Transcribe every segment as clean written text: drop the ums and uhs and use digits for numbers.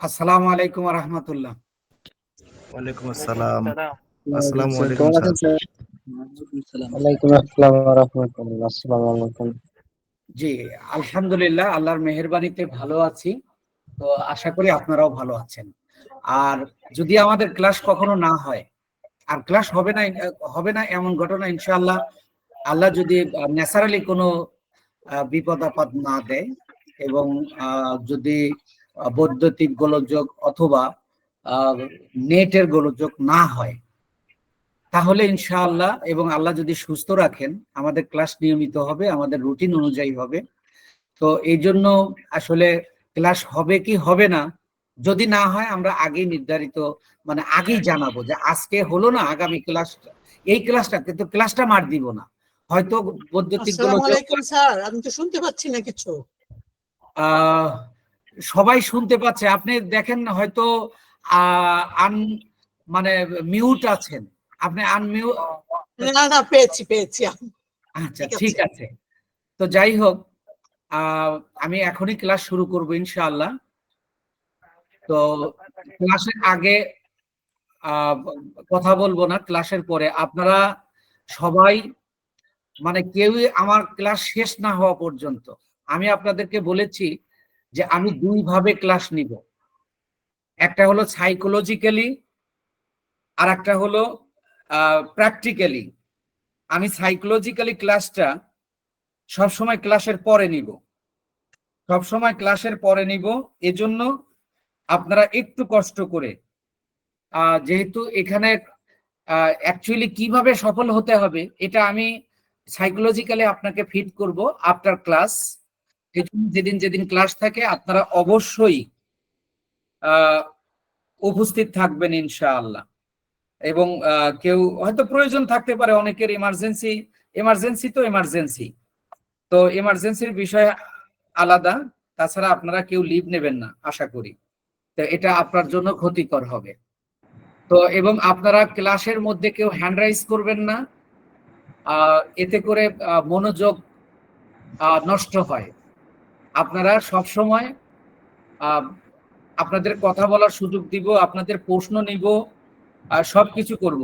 আসসালামু আলাইকুম রহমতুল্লাহ। ওয়ালাইকুম আসসালাম। ওয়ালাইকুম আসসালামু আসসালাম। আলাইকুম কেমন স্যার। আছেন স্যার? ওয়ালাইকুম আসসালাম ওয়া রাহমাতুল্লাহ। আসসালামু আলাইকুম। জি, আলহামদুলিল্লাহ, আল্লাহর মেহেরবানিতে ভালো আছি। তো আশা করি আপনারাও ভালো আছেন। আর যদি আমাদের ক্লাস কখনো না হয়, আর ক্লাস হবে না এমন ঘটনা, ইনশাআল্লাহ আল্লাহ যদি ন্যাচারালি কোনো বিপদ আপদ না দেয় এবং যদি বৈদ্যুতিক গোলযোগ অথবা নেটের গোলযোগ না হয়, তাহলে ইনশাআল্লাহ এবং আল্লাহ যদি সুস্থ রাখেন আমাদের ক্লাস নিয়মিত হবে, আমাদের রুটিন অনুযায়ী হবে। তো এই জন্য আসলে ক্লাস হবে কি হবে না, যদি না হয় আমরা আগেই নির্ধারিত মানে আগেই জানাবো যে আজকে হলো না, আগামী ক্লাস এই ক্লাসটা, কিন্তু ক্লাসটা মার দিব না। হয়তো বৈদ্যুতিক আসসালামু আলাইকুম স্যার, আমি তো শুনতে পাচ্ছি না কিছু। আহ সবাই শুনতে পাচ্ছে, আপনি দেখেন হয়তো আন মানে মিউট আছেন, আপনি আনমিউট। না না, পেয়েছি পেয়েছি। আচ্ছা, ঠিক ঠিক আছে। আছে। তো যাই হোক, আমি এখনই ক্লাস শুরু করব ইনশাআল্লাহ। তো ক্লাসের আগে কথা বলবো না, ক্লাসের পরে আপনারা সবাই মানে কেউই আমার ক্লাস শেষ না হওয়া পর্যন্ত, আমি আপনাদেরকে বলেছি যে আমি দুই ভাবে ক্লাস নিব। একটা হলো সাইকোলজিক্যালি, আর একটা হলো প্র্যাকটিক্যালি। আমি সাইকোলজিক্যালি ক্লাসটা সবসময় ক্লাসের পরে নিব, সবসময় ক্লাসের পরে নিব। এজন্য আপনারা একটু কষ্ট করে, যেহেতু এখানে অ্যাকচুয়ালি কিভাবে সফল হতে হবে এটা আমি সাইকোলজিক্যালি আপনাকে ফিট করব আফটার ক্লাস। যেদিন যেদিন ক্লাস থাকে আপনারা অবশ্যই উপস্থিত থাকবেন ইনশাআল্লাহ। এবং কেউ হয়তো প্রয়োজন থাকতে পারে, অনেকের এমার্জেন্সি তো এমার্জেন্সির বিষয় আলাদা। তাছাড়া আপনারা কেউ লিভ নেবেন না আশা করি, তো এটা আপনার জন্য ক্ষতিকর হবে। তো এবং আপনারা ক্লাসের মধ্যে কেউ হ্যান্ড রাইজ করবেন না, এতে করে মনোযোগ নষ্ট হয়। আপনারা সব সময় আপনাদের কথা বলার সুযোগ দিব, আপনাদের প্রশ্ন নিব, সবকিছু করব।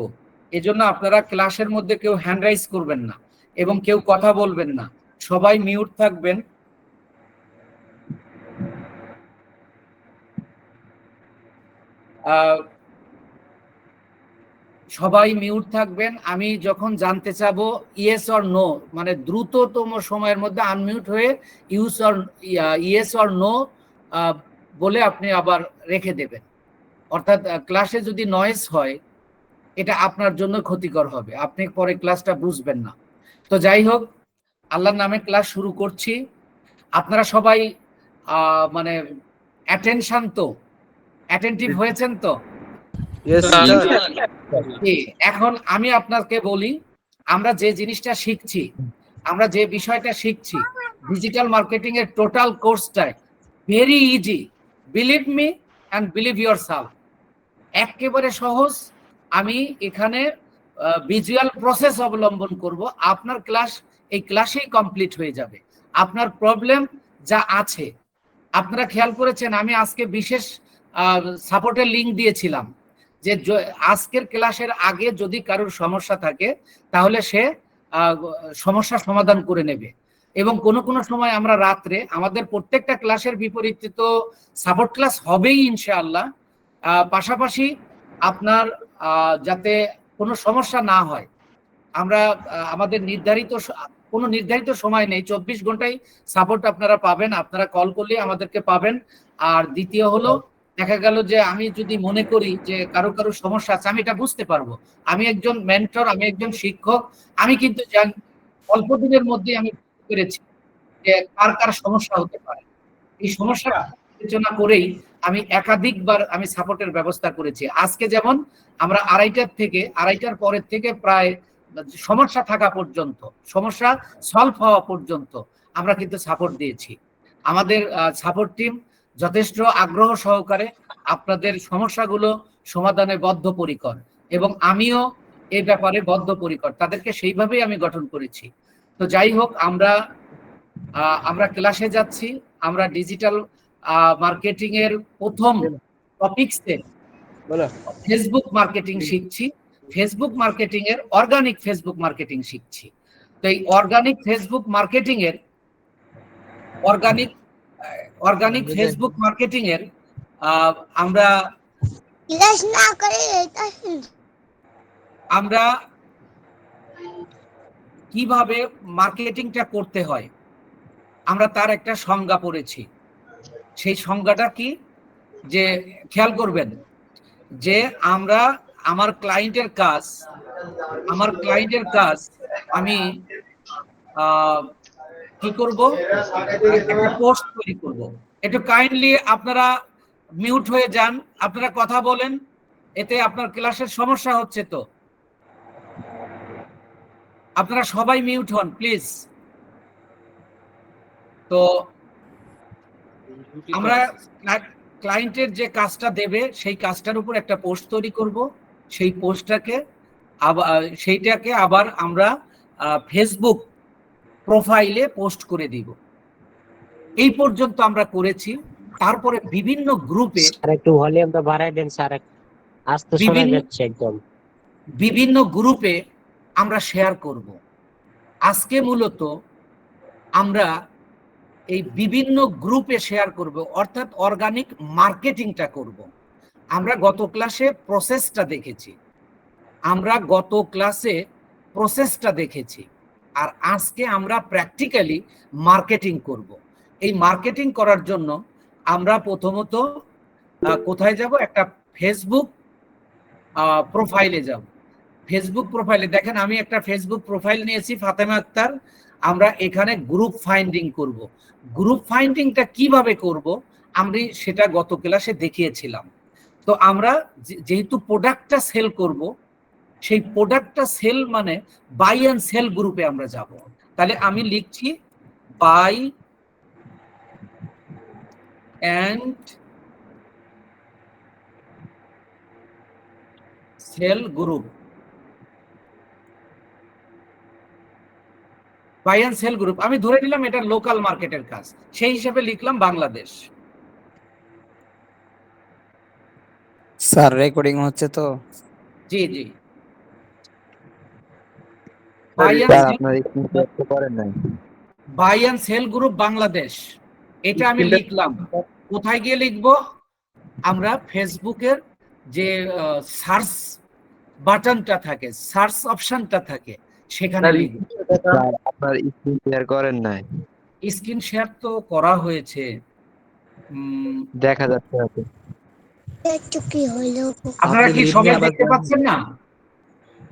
এজন্য আপনারা ক্লাসের মধ্যে কেউ হ্যান্ড রাইজ করবেন না এবং কেউ কথা বলবেন না, সবাই মিউট থাকবেন। সবাই মিউট থাকবেন। আমি যখন জানতে চাবো ইয়েস অর নো, মানে দ্রুততম সময়ের মধ্যে আনমিউট হয়ে ইয়েস অর নো বলে আপনি আবার রেখে দেবেন। অর্থাৎ ক্লাসে যদি নয়েজ হয় এটা আপনার জন্য ক্ষতিকর হবে, আপনি পরে ক্লাসটা বুঝবেন না। তো যাই হোক, আল্লাহর নামে ক্লাস শুরু করছি। আপনারা সবাই মানে অ্যাটেনশন তো, অ্যাটেন্টিভ হয়েছেন তো? এখন আমি আপনাকে বলি, আমরা যে জিনিসটা শিখছি, আমরা যে বিষয়টা শিখছি, ডিজিটাল মার্কেটিং এর টোটাল কোর্সটাই very easy, believe me and believe yourself. একেবারে সহজ। আমি এখানে ভিজুয়াল প্রসেস অবলম্বন করব, আপনার ক্লাস এই ক্লাসেই কমপ্লিট হয়ে যাবে। আপনার প্রবলেম যা আছে, আপনারা খেয়াল করেছেন আমি আজকে বিশেষ সাপোর্টের লিঙ্ক দিয়েছিলাম যে আজকের ক্লাসের আগে যদি কারোর সমস্যা থাকে তাহলে সে সমস্যার সমাধান করে নেবে। এবং কোনো কোনো সময় আমরা রাত্রে, আমাদের প্রত্যেকটা ক্লাসের বিপরীতে তো সাপোর্ট ক্লাস হবেই ইনশাআল্লাহ, পাশাপাশি আপনার যাতে কোনো সমস্যা না হয়, আমরা আমাদের কোনো নির্ধারিত সময় নেই, 24 ঘন্টায় সাপোর্ট আপনারা পাবেন, আপনারা কল করলে আমাদেরকে পাবেন। আর দ্বিতীয় হলো, দেখা গেল যে আমি যদি মনে করি যে কারো সমস্যা আছে, আমি এটা বুঝতে পারবো। আমি একজন মেন্টর, আমি একজন শিক্ষক, আমি কিন্তু অল্প দিনের মধ্যে আমি বুঝতে পেরেছি যে কার সমস্যা হতে পারে। এই সমস্যা বিবেচনা করেই আমি একাধিকবার আমি সাপোর্টের ব্যবস্থা করেছি। আজকে যেমন আমরা আড়াইটার পরের থেকে প্রায় সমস্যা থাকা পর্যন্ত, সমস্যা সলভ হওয়া পর্যন্ত আমরা কিন্তু সাপোর্ট দিয়েছি। আমাদের সাপোর্ট টিম যথেষ্ট আগ্রহ সহকারে আপনাদের সমস্যাগুলো সমাধানে বদ্ধপরিকর, এবং আমিও এই ব্যাপারে বদ্ধপরিকর, তাদেরকে সেইভাবেই আমি গঠন করেছি। তো যাই হোক, আমরা ক্লাসে যাচ্ছি। আমরা ডিজিটাল মার্কেটিং এর প্রথম টপিকসে ফেসবুক মার্কেটিং শিখছি, ফেসবুক মার্কেটিং এর অর্গানিক ফেসবুক মার্কেটিং শিখছি। তো এই অর্গানিক ফেসবুক মার্কেটিং এর অর্গানিক ফেসবুক মার্কেটিং এর আমরা কিভাবে মার্কেটিংটা করতে হয় আমরা তার একটা সংজ্ঞা পড়েছি। সেই সংজ্ঞাটা কি, যে খেয়াল করবেন যে আমরা আমার ক্লায়েন্টের কাজ আমি কি করব, একটা পোস্ট তৈরি করব। একটু কাইন্ডলি আপনারা মিউট হয়ে যান, আপনারা কথা বলেন, এতে আপনার ক্লাসের সমস্যা হচ্ছে। তো আপনারা সবাই মিউট হন প্লিজ। তো আমরা ক্লায়েন্টের যে কাজটা দেবে সেই কাজটার উপর একটা পোস্ট তৈরি করব, সেই সেইটাকে আবার আমরা ফেসবুক প্রোফাইলে পোস্ট করে দিব। এই পর্যন্ত আমরা করেছি। তারপরে বিভিন্ন গ্রুপে, একটু ভলিউমটা বাড়াই দেন স্যার, আস্তে শোনা যাচ্ছে একদম। বিভিন্ন গ্রুপে আমরা শেয়ার করব। আজকে মূলত আমরা এই বিভিন্ন গ্রুপে শেয়ার করব, অর্থাৎ অর্গানিক মার্কেটিংটা করব। আমরা গত ক্লাসে প্রসেসটা দেখেছি, আর আজকে আমরা প্র্যাকটিক্যালি মার্কেটিং করব। এই মার্কেটিং করার জন্য আমরা প্রথমত কোথায় যাব, একটা ফেসবুক প্রোফাইলে যাব। ফেসবুক প্রোফাইলে দেখেন, আমি একটা ফেসবুক প্রোফাইল নিয়েছি, ফাতেমা আক্তার। আমরা এখানে গ্রুপ ফাইন্ডিং করব। গ্রুপ ফাইন্ডিংটা কিভাবে করব আমরা সেটা গত ক্লাসে দেখিয়েছিলাম। তো আমরা যেহেতু প্রোডাক্টটা সেল করব, সেই প্রোডাক্টটা সেল মানে বাই অ্যান্ড সেল গ্রুপে আমরা যাব। তাহলে আমি লিখছি buy and sell group, buy and sell group. আমি ধরে নিলাম এটা লোকাল মার্কেটের কাজ, সেই হিসাবে লিখলাম বাংলাদেশ। স্যার রেকর্ডিং হচ্ছে তো? জি জি। Buy and sell group Bangladesh, এটা আমি লিখলাম। কোথায় গিয়ে লিখবো, আমরা ফেসবুকের যে সার্চ বাটনটা থাকে, সার্চ অপশনটা থাকে, সেখানে লিখব। আপনার স্ক্রিন শেয়ার করেন নাই? স্ক্রিন শেয়ার তো করা হয়েছে, দেখা যাচ্ছে। আপনারা কি সবাই দেখতে পাচ্ছেন না?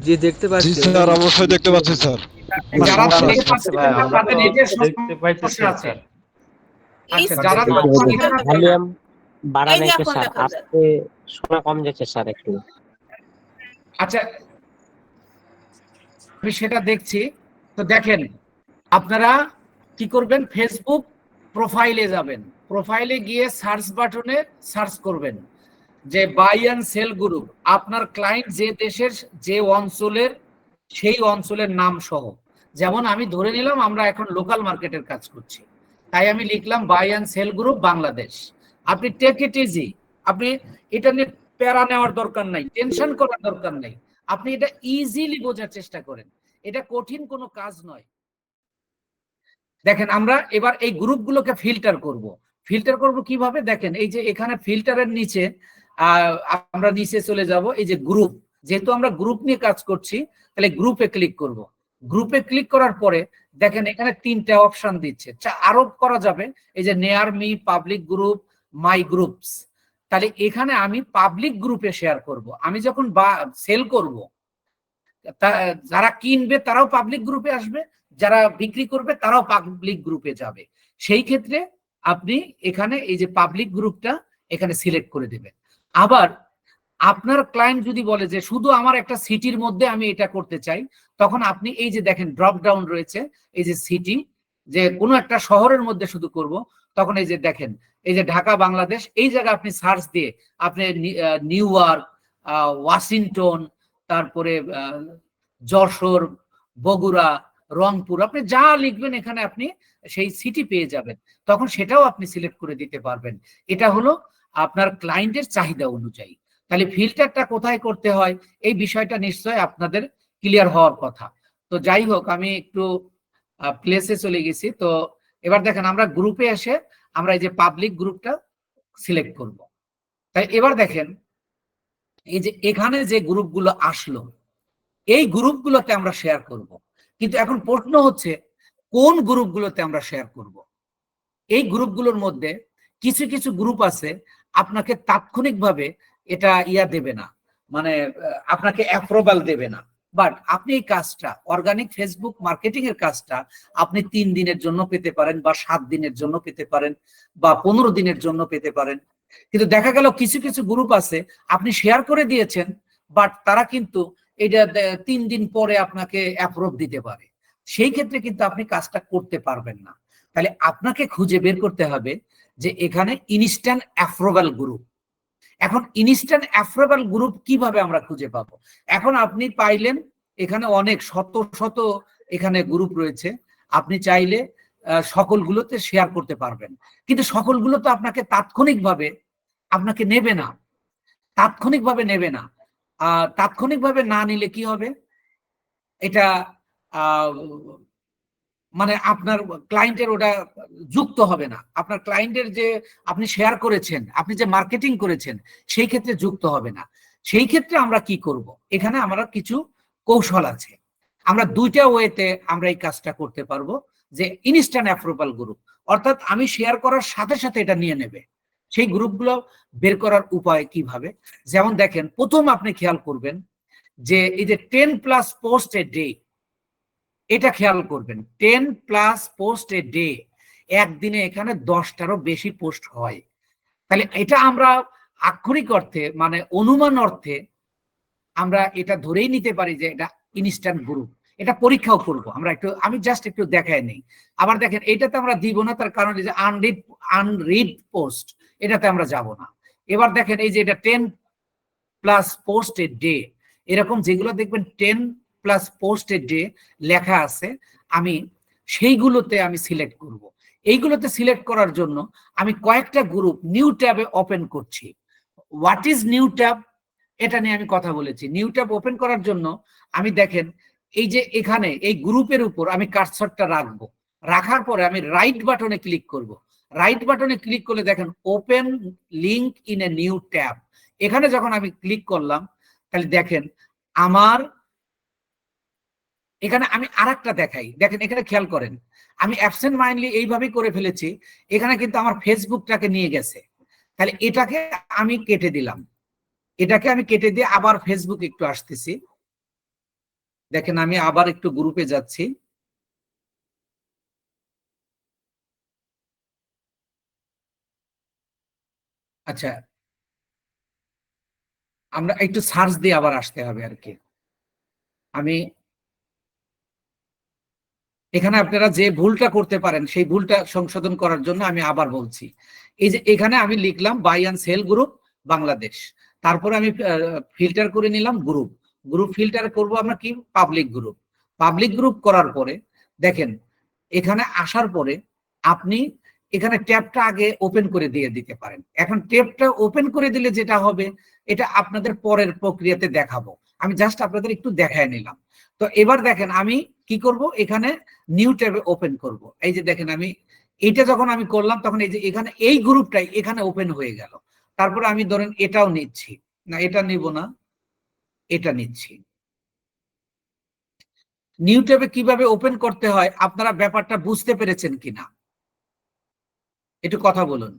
জি দেখতে পাচ্ছি স্যার, অবশ্যই দেখতে পাচ্ছি স্যার। যারা দেখতে পাচ্ছেন না তাদের নেটের সমস্যা আছে। আচ্ছা, যারা ভলিউম বাড়ান একটু স্যার, আস্তে শোনা কম যাচ্ছে স্যার একটু। আচ্ছা, আমি সেটা দেখছি। তো দেখেন, আপনারা কি করবেন, ফেসবুক প্রোফাইলে যাবেন, প্রোফাইলে গিয়ে সার্চ বাটনে সার্চ করবেন যে বাই অ্যান্ড সেল গ্রুপ, আপনার ক্লায়েন্ট যে দেশের যে অঞ্চলের, সেই অঞ্চলের নাম সহ। যেমন আমি ধরে নিলাম আমরা এখন লোকাল মার্কেটের কাজ করছি, তাই আমি লিখলাম buy and sell group Bangladesh. আপনি টেক ইট ইজি, আপনি এটা নিয়ে প্যারা নেওয়ার দরকার নাই, টেনশন করার দরকার নাই। আপনি এটা ইজিলি বোঝার চেষ্টা করেন, এটা কঠিন কোনো কাজ নয়। দেখেন, আমরা এবার এই গ্রুপগুলোকে ফিল্টার করব কিভাবে, দেখেন এই যে এখানে ফিল্টারের নিচে আমরা নিচে চলে যাব, এই যে গ্রুপ, যেহেতু আমরা গ্রুপ নিয়ে কাজ করছি, তাহলে গ্রুপে ক্লিক করব। গ্রুপে ক্লিক করার পরে দেখেন এখানে 3টা অপশন দিচ্ছে, আরো করা যাবে, এই যে নেয়ার মি, পাবলিক গ্রুপ, মাই গ্রুপস। তাহলে এখানে আমি পাবলিক গ্রুপে শেয়ার করব। আমি যখন সেল করব, যারা কিনবে তারাও পাবলিক গ্রুপে আসবে, যারা বিক্রি করবে তারাও পাবলিক গ্রুপে যাবে। সেই ক্ষেত্রে আপনি এখানে এই যে পাবলিক গ্রুপটা এখানে সিলেক্ট করে দেবেন। আবার আপনার ক্লায়েন্ট যদি বলে যে শুধু আমার একটা সিটির মধ্যে আমি এটা করতে চাই, তখন আপনি এই যে দেখেন ড্রপ ডাউন রয়েছে, এই যে সিটি, যে কোনো একটা শহরের মধ্যে শুধু করব, তখন এই যে দেখেন এই যে ঢাকা বাংলাদেশ, এই জায়গায় আপনি সার্চ দিয়ে আপনি নিউ ইয়র্ক, ওয়াশিংটন, তারপরে যশোর, বগুড়া, রংপুর, আপনি যা লিখবেন এখানে আপনি সেই সিটি পেয়ে যাবেন, তখন সেটাও আপনি সিলেক্ট করে দিতে পারবেন। এটা হলো আপনার ক্লায়েন্টের চাহিদা অনুযায়ী। তাহলে ফিল্টারটা কোথায় করতে হয় এই বিষয়টা নিশ্চয় আপনাদের ক্লিয়ার হওয়ার কথা। তো যাই হোক, আমি একটু প্লেসে চলে গেছি। তো এবার দেখেন আমরা গ্রুপে এসে আমরা এই যে পাবলিক গ্রুপটা সিলেক্ট করব। তাই এবার দেখেন এই যে এখানে যে গ্রুপগুলো আসলো এই গ্রুপগুলোতে আমরা শেয়ার করব। কিন্তু এখন প্রশ্ন হচ্ছে কোন গ্রুপগুলোতে আমরা শেয়ার করব। এই গ্রুপগুলোর মধ্যে কিছু কিছু গ্রুপ আছে আপনাকে তাৎক্ষণিকভাবে এটা দেবে না, মানে আপনাকে অ্যাপ্রুভাল দেবে না। বাট আপনি এই কাজটা অর্গানিক ফেসবুক মার্কেটিং এর কাজটা আপনি 3 দিনের জন্য পেতে পারেন, বা 7 দিনের জন্য পেতে পারেন, বা 15 দিনের জন্য পেতে পারেন। কিন্তু দেখা গেল কিছু কিছু গ্রুপ আছে আপনি শেয়ার করে দিয়েছেন, বাট তারা কিন্তু এটা 3 দিন পরে আপনাকে অ্যাপ্রুভ দিতে পারে। সেই ক্ষেত্রে কিন্তু আপনি কাজটা করতে পারবেন না। তাহলে আপনাকে খুঁজে বের করতে হবে যে এখানে ইনস্ট্যান্ট অ্যাপ্রুভাল গ্রুপ। এখন ইনস্ট্যান্ট অ্যাপ্রুভাল গ্রুপ কিভাবে আমরা খুঁজে পাবো? এখন আপনি পাইলেন এখানে অনেক শত শত এখানে গ্রুপ রয়েছে, আপনি চাইলে সকলগুলোতে শেয়ার করতে পারবেন, কিন্তু সকলগুলো তো আপনাকে তাৎক্ষণিকভাবে আপনাকে নেবে না, তাৎক্ষণিকভাবে নেবে না। তাৎক্ষণিকভাবে না নিলে কি হবে, এটা মানে আপনার ক্লায়েন্টের ওটা যুক্ত হবে না, আপনার ক্লায়েন্টের যে আপনি শেয়ার করেছেন, আপনি যে মার্কেটিং করেছেন সেই ক্ষেত্রে যুক্ত হবে না। সেই ক্ষেত্রে আমরা কি করব, এখানে আমরা কিছু কৌশল আছে। আমরা 2টা ওয়েতে আমরা এই কাজটা করতে পারবো, যে ইনস্ট্যান্ট অ্যাপ্রুভাল গ্রুপ, অর্থাৎ আমি শেয়ার করার সাথে সাথে এটা নিয়ে নেবে। সেই গ্রুপগুলো বের করার উপায় কিভাবে, যেমন দেখেন প্রথম আপনি খেয়াল করবেন যে এই যে 10+ পোস্ট এ ডে, এটা খেয়াল করবেন 10+ পোস্ট এ ডে, একদিনে এখানে 10টারও বেশি পোস্ট হয়। তাহলে এটা আমরা আক্ষরিক অর্থে মানে অনুমান অর্থে আমরা এটা ধরেই নিতে পারি যে এটা ইনস্ট্যান্ট গ্রুপ। এটা পরীক্ষাও করব আমরা, আমি জাস্ট একটু দেখায় নেই। আবার দেখেন এইটাতে আমরা দিব না, তার কারণ এই যে আনরিড পোস্ট, এটাতে আমরা যাব না। এবার দেখেন এই যে এটা 10+ পোস্ট এ ডে, এরকম যেগুলো দেখবেন 10+ পোস্ট এ ডে লেখা আছে, আমি সেইগুলোতে আমি সিলেক্ট করব। এইগুলোতে সিলেক্ট করার জন্য আমি কয়েকটা গ্রুপ নিউ ট্যাবে ওপেন করছি। হোয়াট ইজ নিউ ট্যাব, এটা নিয়ে আমি কথা বলেছি। নিউ ট্যাব ওপেন করার জন্য আমি দেখেন এই যে এখানে এই গ্রুপের উপর আমি কার্সরটা রাখবো, রাখার পরে আমি রাইট বাটনে ক্লিক করব। রাইট বাটনে ক্লিক করলে দেখেন open link in a new tab, এখানে যখন আমি ক্লিক করলাম তাহলে দেখেন আমার এখানে আমি আরেকটা দেখাই। দেখেন এখানে খেয়াল করেন আমি অ্যাবসেন্ট মাইন্ডলি এইভাবে করে ফেলেছি, এখানে কিন্তু আমার ফেসবুকটাকে নিয়ে গেছে। তাহলে এটাকে আমি কেটে দিলাম, এটাকে আমি কেটে দিয়ে আবার ফেসবুক একটু আসতেছি। দেখেন আমি আবার একটু গ্রুপে যাচ্ছি। আচ্ছা, আমরা একটু সার্চ দিয়ে আবার আসতে হবে আর কি। আমি এখানে আপনারা যে ভুলটা করতে পারেন সেই ভুলটা সংশোধন করার জন্য আমি আবার বলছি। এই যে এখানে আমি লিখলাম buy and sell group Bangladesh, তারপরে আমি ফিল্টার করে নিলাম গ্রুপ। গ্রুপ ফিল্টার করব আমরা কি পাবলিক গ্রুপ। পাবলিক গ্রুপ করার পরে দেখেন এখানে আসার পরে আপনি এখানে ট্যাবটা আগে ওপেন করে দিয়ে দিতে পারেন। এখন ট্যাবটা ওপেন করে দিলে যেটা হবে এটা আপনাদের পরের প্রক্রিয়াতে দেখাবো, আমি জাস্ট আপনাদের একটু দেখায় নিলাম। তো এবার দেখেন আমি কি করব, এখানে নিউ ট্যাবে ওপেন করব। এই যে দেখেন আমি এইটা যখন আমি করলাম তখন এই যে এখানে এই গ্রুপটাই এখানে ওপেন হয়ে গেল। তারপরে আমি ধরেন এটাও নিচ্ছি, না এটা নিব না, এটা নিচ্ছি। নিউ ট্যাবে কিভাবে ওপেন করতে হয় আপনারা ব্যাপারটা বুঝতে পেরেছেন কিনা একটু কথা বলুন।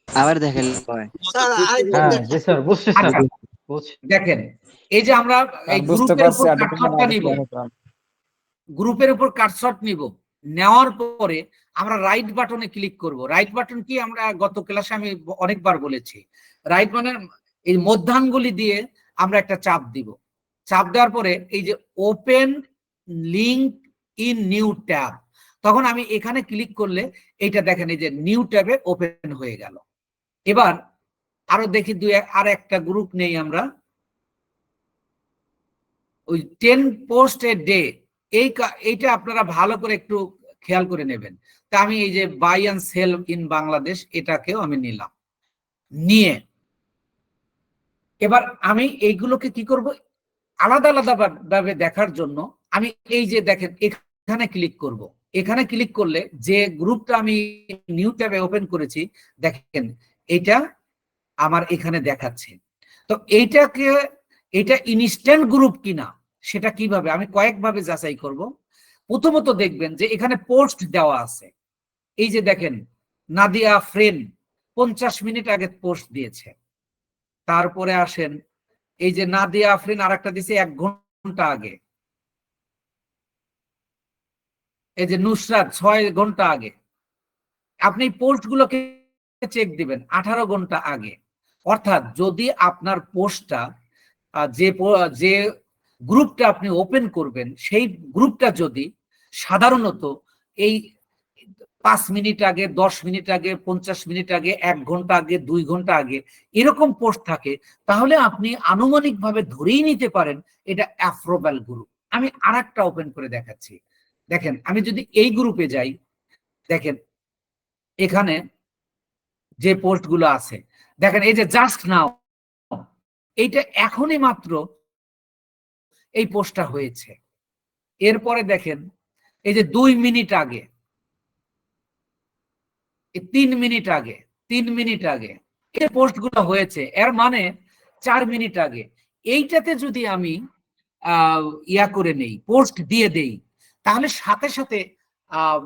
আবার দেখেন স্যার আরেকবার হ্যাঁ দেখান। জি স্যার, বুঝছি স্যার, আচ্ছা, বুঝছি। দেখেন এই যে আমরা এই বুঝতে গ্রুপের পারছি, উপর আর কাটশটটা নিব, গ্রুপের উপর কাটশট নিব, নেওয়ার পরে আমরা রাইট বাটনে ক্লিক করব। রাইট বাটন কি আমরা গত ক্লাসে আমি অনেকবার বলেছি, রাইট বাটনের এই মধ্যাঙ্গুলি দিয়ে আমরা একটা চাপ দিব। চাপ দেওয়ার পরে এই যে open link in new tab, তখন আমি এখানে ক্লিক করলে এইটা দেখেন এই যে নিউ ট্যাবে ওপেন হয়ে গেল। এবার আরো দেখি আর একটা গ্রুপ নেই আমরা, ওই 10 পোস্ট এ ডে, এইটা আপনারা ভালো করে একটু খেয়াল করে নেবেন। তা আমি এই যে buy and sell in Bangladesh এটাকেও আমি নিলাম। নিয়ে এবার আমি এইগুলোকে কি করব, আলাদা আলাদা ভাবে দেখার জন্য আমি এই যে দেখেন এখানে ক্লিক করব। এখানে ক্লিক করলে যে গ্রুপটা আমি নিউ ট্যাবে ওপেন করেছি দেখেন এটা আমার এখানে দেখাচ্ছে। তো এটা ইনস্ট্যান্ট গ্রুপ কিনা সেটা কিভাবে আমি কয়েকভাবে যাচাই করব। প্রথমত দেখবেন যে এখানে পোস্ট দেওয়া আছে, এই যে দেখেন নাদিয়া ফ্রেন্ড 50 মিনিট আগে পোস্ট দিয়েছে। তারপরে আসেন এই যে নাদিয়া আফরিন আরেকটা দিছে 1 ঘন্টা আগে, এই যে নুসরাত 6 ঘন্টা আগে। আপনি পোস্ট গুলোকে চেক দিবেন 18 ঘন্টা আগে। অর্থাৎ যদি আপনার পোস্টটা যে গ্রুপটা আপনি ওপেন করবেন সেই গ্রুপটা যদি সাধারণত এই 5 মিনিট আগে, 10 মিনিট আগে, 50 মিনিট আগে, 1 ঘন্টা আগে, 2 ঘন্টা আগে এরকম পোস্ট থাকে, তাহলে আপনি আনুমানিকভাবে ধরেই নিতে পারেন এটা অ্যাপ্রুভাল গ্রুপ। আমি আরেকটা ওপেন করে দেখাচ্ছি। দেখেন আমি যদি এই গ্রুপে যাই, দেখেন এখানে যে পোস্টগুলো আছে দেখেন এই যে জাস্ট নাও, এইটা এখনই মাত্র এই পোস্টটা হয়েছে। এরপরে দেখেন এই যে 2 মিনিট আগে, 3 মিনিট আগে, 3 মিনিট আগে এই পোস্টগুলো হয়েছে, এর মানে 4 মিনিট আগে। এইটাতে যদি আমি ইয়া করে নেই, পোস্ট দিয়ে দেই, তাহলে সাথে সাথে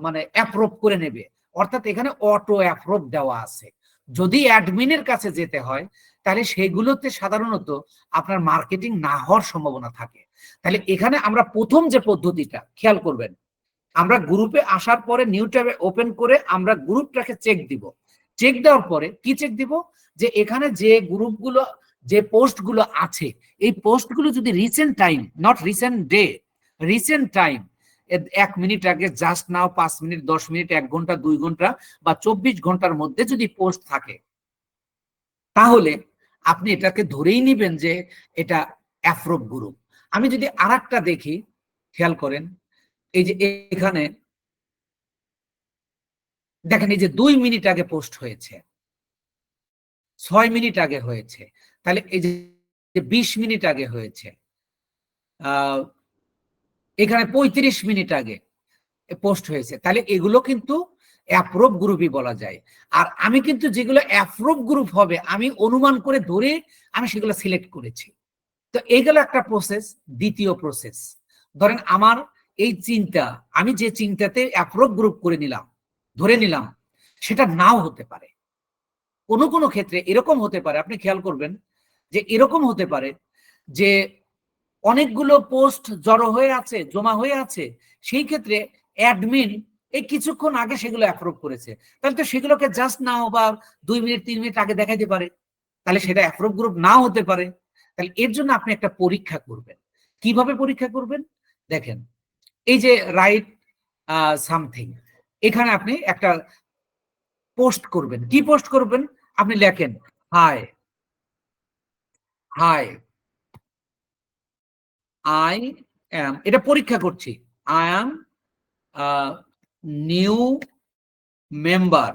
মানে অ্যাপ্রুভ করে নেবে। অর্থাৎ এখানে অটো অ্যাপ্রুভ দেওয়া আছে। যদি অ্যাডমিনের কাছে যেতে হয় তাহলে সেগুলোতে সাধারণত আপনার মার্কেটিং না হওয়ার সম্ভাবনা থাকে। তাহলে এখানে আমরা প্রথম যে পদ্ধতিটা খেয়াল করবেন, আমরা গ্রুপে আসার পরে নিউ ট্যাবে ওপেন করে আমরা গ্রুপটাকে চেক দিব। চেক দেওয়ার পরে কি চেক দিব, যে এখানে যে গ্রুপগুলো যে পোস্টগুলো আছে এই পোস্টগুলো যদি recent time, not recent day, recent time 1 minute আগে, জাস্ট নাও 5 মিনিট, 10 মিনিট, 1 ঘন্টা, 2 ঘন্টা বা 24 ঘন্টার মধ্যে যদি পোস্ট থাকে, তাহলে আপনি এটাকে ধরেই নিবেন যে এটা অ্যাপ্রুভ গ্রুপ। আমি যদি আরেকটা দেখি, খেয়াল করেন এই যে এখানে দেখেন এই যে 2 মিনিট আগে পোস্ট হয়েছে, 6 মিনিট আগে হয়েছে, তাহলে এই যে 20 মিনিট আগে হয়েছে, এখানে 35 মিনিট আগে পোস্ট হয়েছে, তাহলে এগুলো কিন্তু অ্যাপ্রুভ গ্রুপই বলা যায়। আর আমি কিন্তু যেগুলো অ্যাপ্রুভ গ্রুপ হবে আমি অনুমান করে ধরে আমি সেগুলো সিলেক্ট করেছি। তো এইগুলো একটা প্রসেস। দ্বিতীয় প্রসেস, ধরেন আমার এই চিন্তা, আমি যে চিন্তাতে অ্যাপ্রুভ গ্রুপ করে নিলাম, ধরে নিলাম, সেটা নাও হতে পারে। কোনো কোনো ক্ষেত্রে এরকম হতে পারে, আপনি খেয়াল করবেন যে এরকম হতে পারে যে অনেকগুলো পোস্ট জড়ো হয়ে আছে, জমা হয়ে আছে, সেই ক্ষেত্রে অ্যাডমিন এই কিছুক্ষণ আগে সেগুলো অ্যাপ্রুভ করেছে, তাহলে তো সেগুলোকে জাস্ট নাও বা 2 মিনিট 3 মিনিট আগে দেখাইতে পারে, তাহলে সেটা অ্যাপ্রুভ গ্রুপ নাও হতে পারে। তাহলে এর জন্য আপনি একটা পরীক্ষা করবেন। কিভাবে পরীক্ষা করবেন, দেখেন এই যে রাইট সামথিং, এখানে আপনি একটা পোস্ট করবেন। কি পোস্ট করবেন, আপনি লেখেন হাই, হাই আই অ্যাম, এটা পরীক্ষা করছি, I am new member,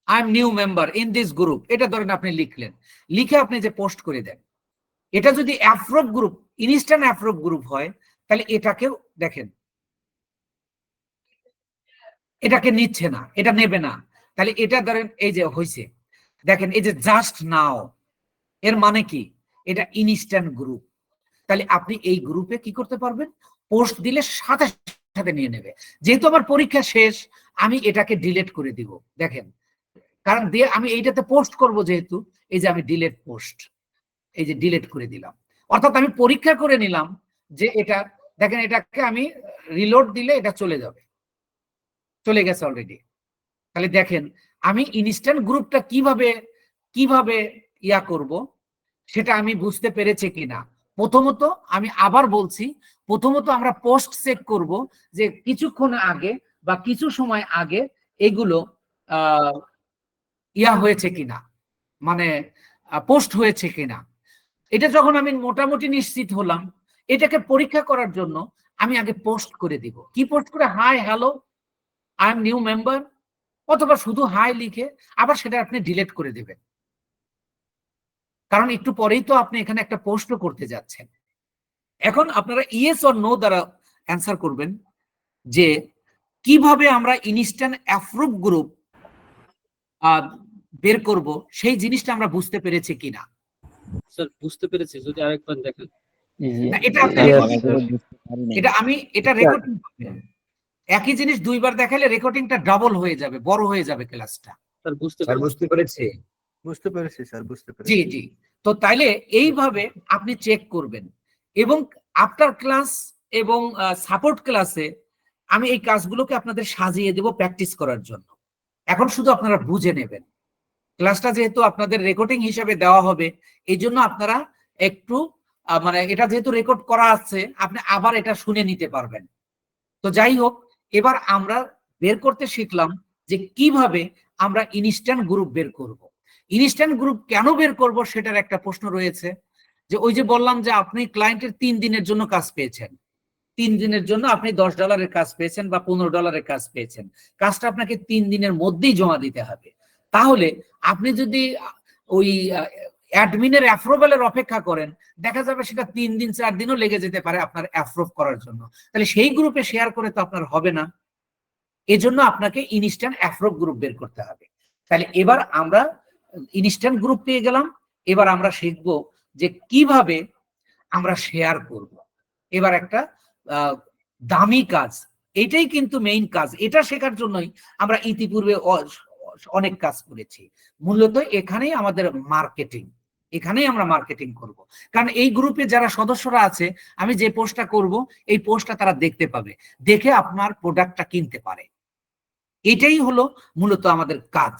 I am new member in this group, এটা ধরেন আপনি লিখলেন, লিখে আপনি যে পোস্ট করে দেন। এটা যদি approve group, instant approve group হয়, তাহলে এটাকেও দেখেন এটাকে নিচ্ছে না, এটা নেবে না। তাহলে এটা ধরেন এই যে হয়েছে, দেখেন এই যে জাস্ট নাও, এর মানে কি, এটা ইনস্ট্যান্ট গ্রুপ। তাহলে আপনি এই গ্রুপে কি করতে পারবেন, পোস্ট দিলে সাথে সাথে নিয়ে নেবে। যেহেতু আমার পরীক্ষা শেষ, আমি এটাকে ডিলিট করে দিব। দেখেন, কারণ দিয়ে আমি এইটাতে পোস্ট করব যেহেতু, এই যে আমি ডিলিট পোস্ট, এই যে ডিলিট করে দিলাম। অর্থাৎ আমি পরীক্ষা করে নিলাম যে এটা, দেখেন এটাকে আমি রিলোড দিলে এটা চলে যাবে, চলে গেছে অলরেডি। তাহলে দেখেন আমি ইনস্ট্যান্ট গ্রুপটা কিভাবে ইয়া করব সেটা আমি বুঝতে পেরেছি কিনা। প্রথমত আমি আবার বলছি, প্রথমত আমরা পোস্ট চেক করব যে কিছুক্ষণ আগে বা কিছু সময় আগে এগুলো ইয়া হয়েছে কিনা, মানে পোস্ট হয়েছে কিনা। এটা যখন আমি মোটামুটি নিশ্চিত হলাম, এটাকে পরীক্ষা করার জন্য আমি আগে পোস্ট করে দিব। কি পোস্ট করে, hi hello I am new member, অথবা শুধু হাই লিখে আবার সেটা আপনি ডিলিট করে দেবেন, কারণ একটু পরেই তো আপনি এখানে একটা পোস্ট করতে যাচ্ছেন। এখন আপনারা ইয়েস অর নো দ্বারা অ্যান্সার করবেন যে কিভাবে আমরা ইনস্ট্যান্ট অ্যাপ্রুভ গ্রুপ বের করব, সেই জিনিসটা আমরা বুঝতে পেরেছি কিনা। স্যার বুঝতে পেরেছি, যদি আরেকবার দেখেন। না, এটা আপনি Yes, recording sir. করবেন। এটা রেকর্ডিং করবেন। একই জিনিস দুইবার দেখালে রেকর্ডিংটা ডাবল হয়ে যাবে, বড় হয়ে যাবে ক্লাসটা। স্যার বুঝতে স্যার পেরেছি। বুঝতে পেরেছি। বুঝতে পেরেছি স্যার, বুঝতে পেরেছি। জি জি। তো তাইলে এইভাবে আপনি চেক করবেন, এবং আফটার ক্লাস এবং সাপোর্ট ক্লাসে আমি এই কাজগুলোকে আপনাদের সাজিয়ে দেব প্র্যাকটিস করার জন্য। এখন শুধু আপনারা বুঝে নেবেন। ক্লাসটা যেহেতু আপনাদের রেকর্ডিং হিসেবে দেওয়া হবে, এই জন্য আপনারা একটু মানে এটা যেহেতু রেকর্ড করা আছে, আপনি আবার এটা শুনে নিতে পারবেন। তো যাই হোক, এবার আমরা বের করতে শিখলাম যে কিভাবে আমরা ইনস্ট্যান্ট গ্রুপ বের করব। ইনস্ট্যান্ট গ্রুপ কেন বের করব সেটার একটা প্রশ্ন রয়েছে। যে ওই যে বললাম যে আপনি ক্লায়েন্টের 3 দিনের জন্য কাজ পেয়েছেন, 3 দিনের জন্য আপনি $10 কাজ পেয়েছেন বা $15 কাজ পেয়েছেন, কাজটা আপনাকে 3 দিনের মধ্যেই জমা দিতে হবে। তাহলে আপনি যদি ওই অ্যাডমিনের অ্যাপ্রুভালের অপেক্ষা করেন, দেখা যাবে সেটা 3 দিন 4 দিনও লেগে যেতে পারে আপনার অ্যাপ্রুভ করার জন্য। তাহলে সেই গ্রুপে শেয়ার করে তো আপনার হবে না, এজন্য আপনাকে ইনস্ট্যান্ট অ্যাপ্রুভ গ্রুপ বের করতে হবে। তাহলে এবার আমরা ইনস্ট্যান্ট গ্রুপ পেয়ে গেলাম, এবার আমরা শিখব যে কিভাবে আমরা শেয়ার করব। এবার একটা দামি কাজ, এটাই কিন্তু মেইন কাজ। এটা শেখার জন্যই আমরা ইতিপূর্বে অনেক কাজ করেছি। মূলত এখানেই আমাদের মার্কেটিং, এখানেই আমরা মার্কেটিং করব। কারণ এই গ্রুপে যারা সদস্যরা আছে, আমি যে পোস্টটা করব এই পোস্টটা তারা দেখতে পাবে, দেখে আপনার প্রোডাক্টটা কিনতে পারে। এটাই হলো মূলত আমাদের কাজ।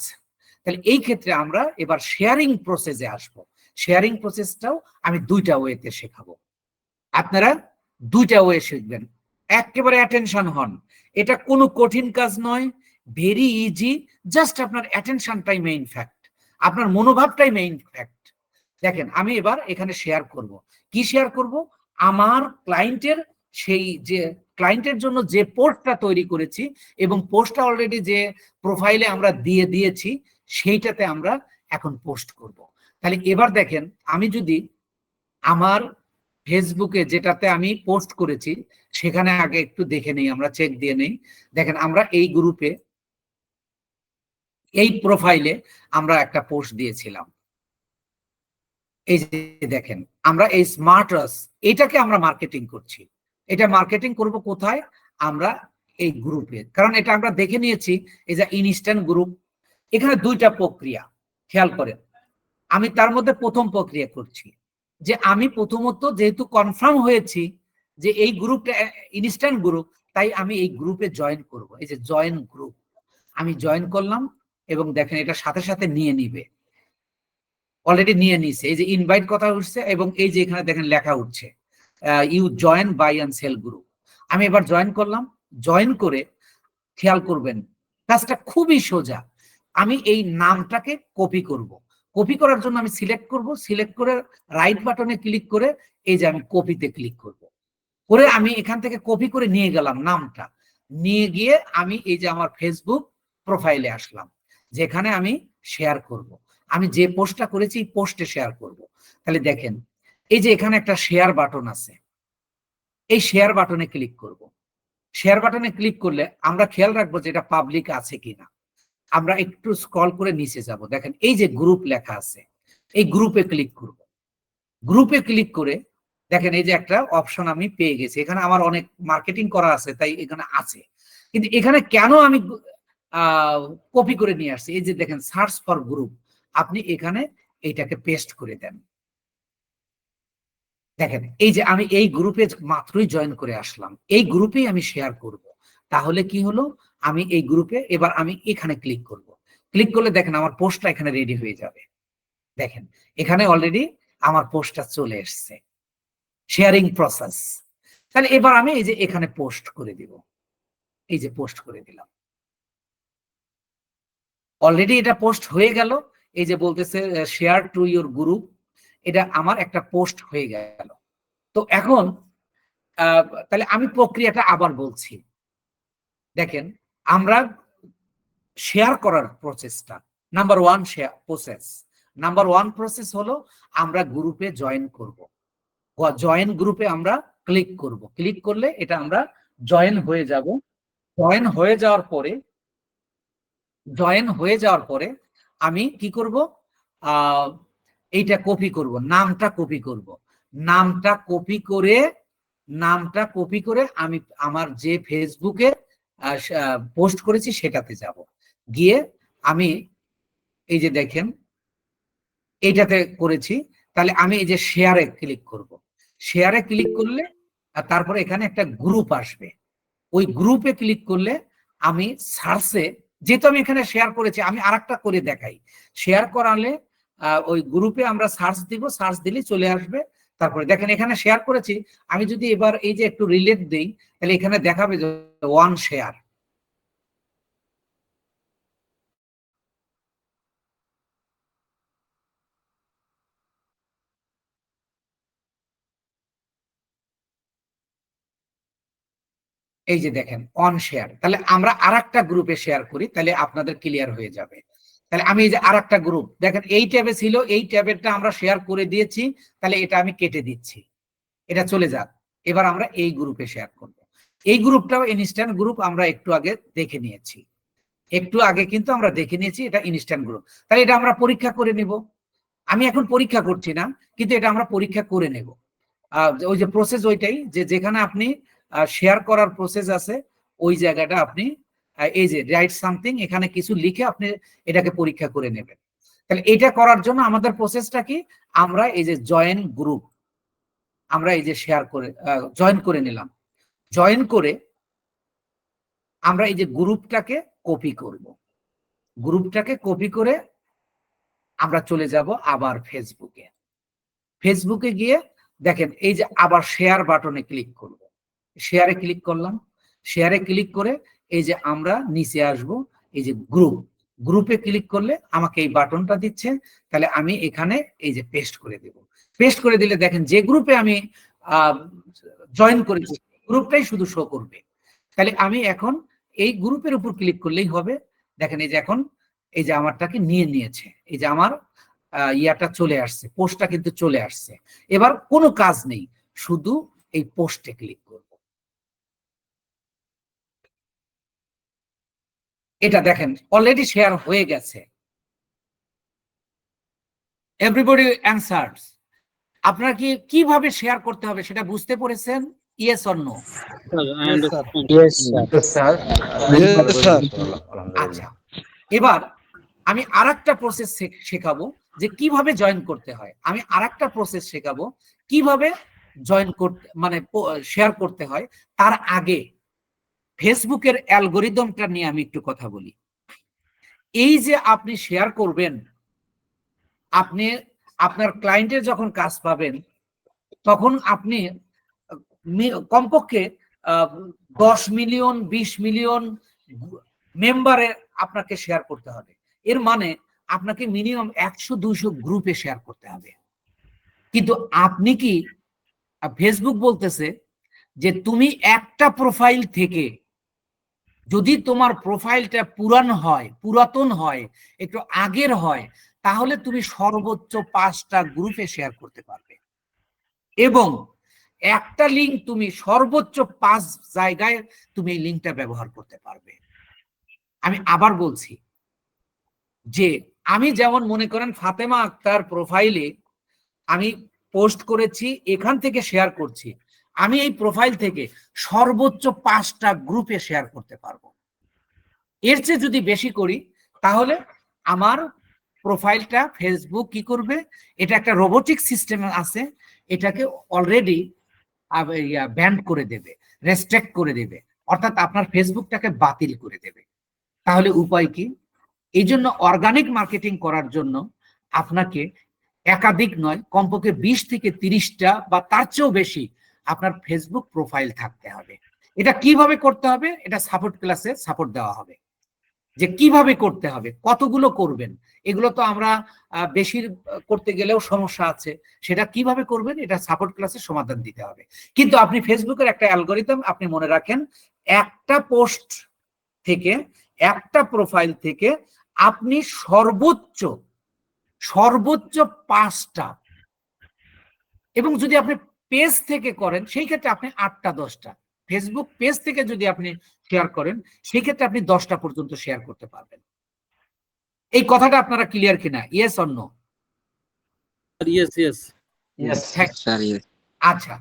তাহলে এই ক্ষেত্রে আমরা এবার শেয়ারিং প্রসেসে আসব। শেয়ারিং প্রসেসটাও আমি 2টা ওয়েতে শেখাবো, আপনারা 2টা ওয়ে শিখবেন। একেবারে অ্যাটেনশন হন, এটা কোনো কঠিন কাজ নয়, ভেরি ইজি। জাস্ট আপনার অ্যাটেনশনটাই মেইন ফ্যাক্ট, আপনার মনোভাবটাই মেইন ফ্যাক্ট। দেখেন আমি এবার এখানে শেয়ার করব। কি শেয়ার করব? আমার ক্লায়েন্টের, সেই যে ক্লায়েন্টের জন্য যে পোস্টটা তৈরি করেছি এবং পোস্টটা অলরেডি যে প্রোফাইলে আমরা দিয়ে দিয়েছি, সেইটাতে আমরা এখন পোস্ট করব। তাহলে এবার দেখেন, আমি যদি আমার ফেসবুকে যেটাতে আমি পোস্ট করেছি সেখানে আগে একটু দেখে নেই, আমরা চেক দিয়ে নেই। দেখেন আমরা এই গ্রুপে, এই প্রোফাইলে আমরা একটা পোস্ট দিয়েছিলাম। এই যে দেখেন, আমরা এই স্মার্টাস, এটাকে আমরা মার্কেটিং করছি। এটা মার্কেটিং করব কোথায়? আমরা এই গ্রুপে, কারণ এটা আমরা দেখে নিয়েছি এই যে ইনস্ট্যান্ট গ্রুপ। এখানে 2টা প্রক্রিয়া, খেয়াল করেন। আমি তার মধ্যে প্রথম প্রক্রিয়া করছি যে আমি প্রথমত যেহেতু কনফার্ম হয়েছি যে এই গ্রুপটা ইনস্ট্যান্ট গ্রুপ, তাই আমি এই গ্রুপে জয়েন করব। এই যে জয়েন গ্রুপ, আমি জয়েন করলাম এবং দেখেন এটা সাথে সাথে নিয়ে নিবে, অলরেডি নিয়ে নিছে। এই যে ইনভাইট কথা উঠছে এবং এই যে এখানে দেখেন লেখা উঠছে you join buy and sell group. আমি এবার জয়েন করলাম। জয়েন করে খেয়াল করবেন কাজটা খুবই সোজা। আমি এই নামটাকে কপি করব। কপি করার জন্য আমি সিলেক্ট করব, সিলেক্ট করে রাইট বাটনে ক্লিক করে এই যে আমি কপিতে ক্লিক করব। করে আমি এখান থেকে কপি করে নিয়ে গেলাম নামটা, নিয়ে গিয়ে আমি এই যে আমার ফেসবুক প্রোফাইলে আসলাম, যেখানে আমি শেয়ার করব। আমি যে পোস্টটা করেছি পোস্টে শেয়ার করব। তাহলে দেখেন এই যে এখানে একটা শেয়ার বাটন আছে, এই শেয়ার বাটনে ক্লিক করব। শেয়ার বাটনে ক্লিক করলে আমরা খেয়াল রাখবো যে এটা পাবলিক আছে কিনা। আমরা একটু স্ক্রল করে নিচে যাব, দেখেন এই যে গ্রুপ লেখা আছে, এই গ্রুপে ক্লিক করব। গ্রুপে ক্লিক করে দেখেন এই যে একটা অপশন আমি পেয়ে গেছি। এখানে আমার অনেক মার্কেটিং করা আছে তাই এখানে আছে, কিন্তু এখানে কেন আমি কপি করে নিয়ে আসছি? এই যে দেখেন সার্চ ফর গ্রুপ, আপনি এখানে এইটাকে পেস্ট করে দেন। দেখেন এই যে আমি এই গ্রুপে মাত্রই জয়েন করে আসলাম, এই গ্রুপেই আমি শেয়ার করব। তাহলে কি হলো, আমি এই গ্রুপে এবার আমি এখানে ক্লিক করব। ক্লিক করলে দেখেন আমার পোস্টটা এখানে রেডি হয়ে যাবে। দেখেন এখানে অলরেডি আমার পোস্টটা চলে এসছে, শেয়ারিং প্রসেস। তাহলে এবার আমি এই যে এখানে পোস্ট করে দিব, এই যে পোস্ট করে দিলাম। অলরেডি এটা পোস্ট হয়ে গেল। এই যে বলতেছে শেয়ার টু ইউর গ্রুপ, এটা আমার একটা পোস্ট হয়ে গেল। তো এখন তাহলে আমি প্রক্রিয়াটা আবার বলছি। দেখেন আমরা শেয়ার করার প্রসেসটা নাম্বার ওয়ান প্রসেস হলো আমরা গ্রুপে জয়েন করব। জয়েন গ্রুপে আমরা ক্লিক করব। ক্লিক করলে এটা আমরা জয়েন হয়ে যাব। জয়েন হয়ে যাওয়ার পরে আমি কি করব, এইটা কপি করব, নামটা কপি করে আমি আমার যে ফেসবুকে পোস্ট করেছি সেটাতে যাব। গিয়ে আমি এই যে দেখেন এইটাতে করেছি, তাহলে আমি এই যে শেয়ারে ক্লিক করব। শেয়ারে ক্লিক করলে তারপরে এখানে একটা গ্রুপ আসবে। ওই গ্রুপে ক্লিক করলে আমি সার্চে, যেহেতু আমি এখানে শেয়ার করেছি, আমি আরেকটা করে দেখাই। শেয়ার করালে ওই গ্রুপে আমরা সার্চ দিব, সার্চ দিলে চলে আসবে। তারপরে দেখেন এখানে শেয়ার করেছি, আমি যদি এবার এই যে একটু রিলেট দেই, তাহলে এখানে দেখাবে যে ওয়ান শেয়ার। এই যে দেখেন অন শেয়ার, তাহলে আমরা আরেকটা গ্রুপে শেয়ার করি, তাহলে আপনাদের ক্লিয়ার হয়ে যাবে। তাহলে আমি এই যে আরেকটা গ্রুপ দেখেন এই ট্যাবে ছিল, এই ট্যাবেরটা আমরা শেয়ার করে দিয়েছি, তাহলে এটা আমি কেটে দিচ্ছি, এটা চলে যাক। এবার আমরা এই গ্রুপে শেয়ার করব। এই গ্রুপটাও ইনস্ট্যান্ট গ্রুপ, আমরা একটু আগে দেখে নিয়েছি, এটা ইনস্ট্যান্ট গ্রুপ। তাহলে এটা আমরা পরীক্ষা করে নেব। আমি এখন পরীক্ষা করছি না, কিন্তু এটা আমরা পরীক্ষা করে নেব। ওই যে প্রসেস ওইটাই, যে যেখানে আপনি শেয়ার করার প্রসেস আছে ওই জায়গাটা আপনি এই যে রাইট সামথিং, এখানে কিছু লিখে আপনি এটাকে পরীক্ষা করে নেবেন। তাহলে এটা করার জন্য আমাদের প্রসেসটা কি, আমরা এই যে জয়েন গ্রুপ, আমরা এই যে শেয়ার করে জয়েন করে নিলাম। জয়েন করে আমরা এই যে গ্রুপটাকে কপি করব। গ্রুপটাকে কপি করে আমরা চলে যাব আবার ফেসবুকে গিয়ে দেখেন এই যে আবার শেয়ার বাটনে ক্লিক করব। শেয়ারে ক্লিক করলাম। শেয়ারে ক্লিক করে এই যে আমরা নিচে আসব, এই যে গ্রুপে ক্লিক করলে আমাকে এই বাটনটা দিচ্ছে, তাহলে আমি এখানে এই যে পেস্ট করে দেব। পেস্ট করে দিলে দেখেন যে গ্রুপে আমি জয়েন করেছি গ্রুপটাই শুধু শো করবে। তাহলে আমি এখন এই গ্রুপের উপর ক্লিক করলেই হবে। দেখেন এই যে এখন এই যে আমারটাকে নিয়েছে, এই যে আমার ইয়াটা চলে আসছে, পোস্টটা কিন্তু চলে আসছে। এবার কোনো কাজ নেই, শুধু এই পোস্টে ক্লিক করব। এটা দেখেন অলরেডি শেয়ার হয়ে গেছে। Everybody answers. আপনারা কি কিভাবে শেয়ার করতে হবে সেটা বুঝতে পেরেছেন? Yes or no? Yes, sir. আচ্ছা, এবার আমি আরেকটা প্রসেস শেখাবো যে কিভাবে জয়েন করতে হয়। আমি আরেকটা প্রসেস শেখাবো কিভাবে জয়েন করতে মানে শেয়ার করতে হয়। তার আগে ফেসবুকের অ্যালগরিদমটা নিয়ে আমি একটু কথা বলি। এই যে আপনি শেয়ার করবেন, আপনি আপনার ক্লায়েন্টের যখন কাজ পাবেন তখন আপনি কমপক্ষে 10 মিলিয়ন 20 মিলিয়ন মেম্বারে আপনাকে শেয়ার করতে হবে। এর মানে আপনাকে মিনিমাম 100-200 গ্রুপে শেয়ার করতে হবে। কিন্তু আপনি কি, ফেসবুক বলতেছে যে তুমি একটা প্রোফাইল থেকে, যদি তোমার প্রোফাইলটা পুরাতন হয়, একটু আগের হয়, তাহলে তুমি সর্বোচ্চ 5টা গ্রুপে শেয়ার করতে পারবে এবং একটা লিঙ্ক তুমি সর্বোচ্চ 5 জায়গায় তুমি এই লিঙ্কটা ব্যবহার করতে পারবে। আমি আবার বলছি যে আমি যেমন মনে করেন ফাতেমা আক্তার প্রোফাইলে আমি পোস্ট করেছি, এখান থেকে শেয়ার করছি, আমি এই প্রোফাইল থেকে সর্বোচ্চ 5টা গ্রুপে শেয়ার করতে পারবো। এর চেয়ে যদি বেশি করি তাহলে আমার প্রোফাইলটা ফেসবুক কি করবে, এটা একটা রোবোটিক সিস্টেম আছে, এটাকে অলরেডি ব্যান করে দেবে, রেস্ট্রিক্ট করে দেবে, অর্থাৎ আপনার ফেসবুকটাকে বাতিল করে দেবে। তাহলে উপায় কি? এই জন্য অর্গানিক মার্কেটিং করার জন্য আপনাকে একাধিক নয়, কমপক্ষে 20 থেকে 30টা বা তার চেয়েও বেশি আপনার ফেসবুক প্রোফাইল থাকতে হবে। এটা কিভাবে করতে হবে, এটা সাপোর্ট ক্লাসে সাপোর্ট দেওয়া হবে যে কিভাবে করতে হবে, কতগুলো করবেন। এগুলো তো আমরা বেশি করতে গেলেও সমস্যা আছে, সেটা কিভাবে করবেন এটা সাপোর্ট ক্লাসে সমাধান দিতে হবে। কিন্তু আপনি ফেসবুকের একটা অ্যালগরিদম আপনি মনে রাখেন, একটা পোস্ট থেকে, একটা প্রোফাইল থেকে আপনি সর্বোচ্চ 5টা, এবং যদি আপনি পেজ থেকে করেন সেই ক্ষেত্রে আপনি 8টা 10টা, ফেসবুক পেজ থেকে যদি আপনি শেয়ার করেন সেই ক্ষেত্রে আপনি 10টা পর্যন্ত শেয়ার করতে পারবেন। এই কথাটা আপনারা ক্লিয়ার কিনা? Yes or no? Yes yes. Sir yes. আচ্ছা,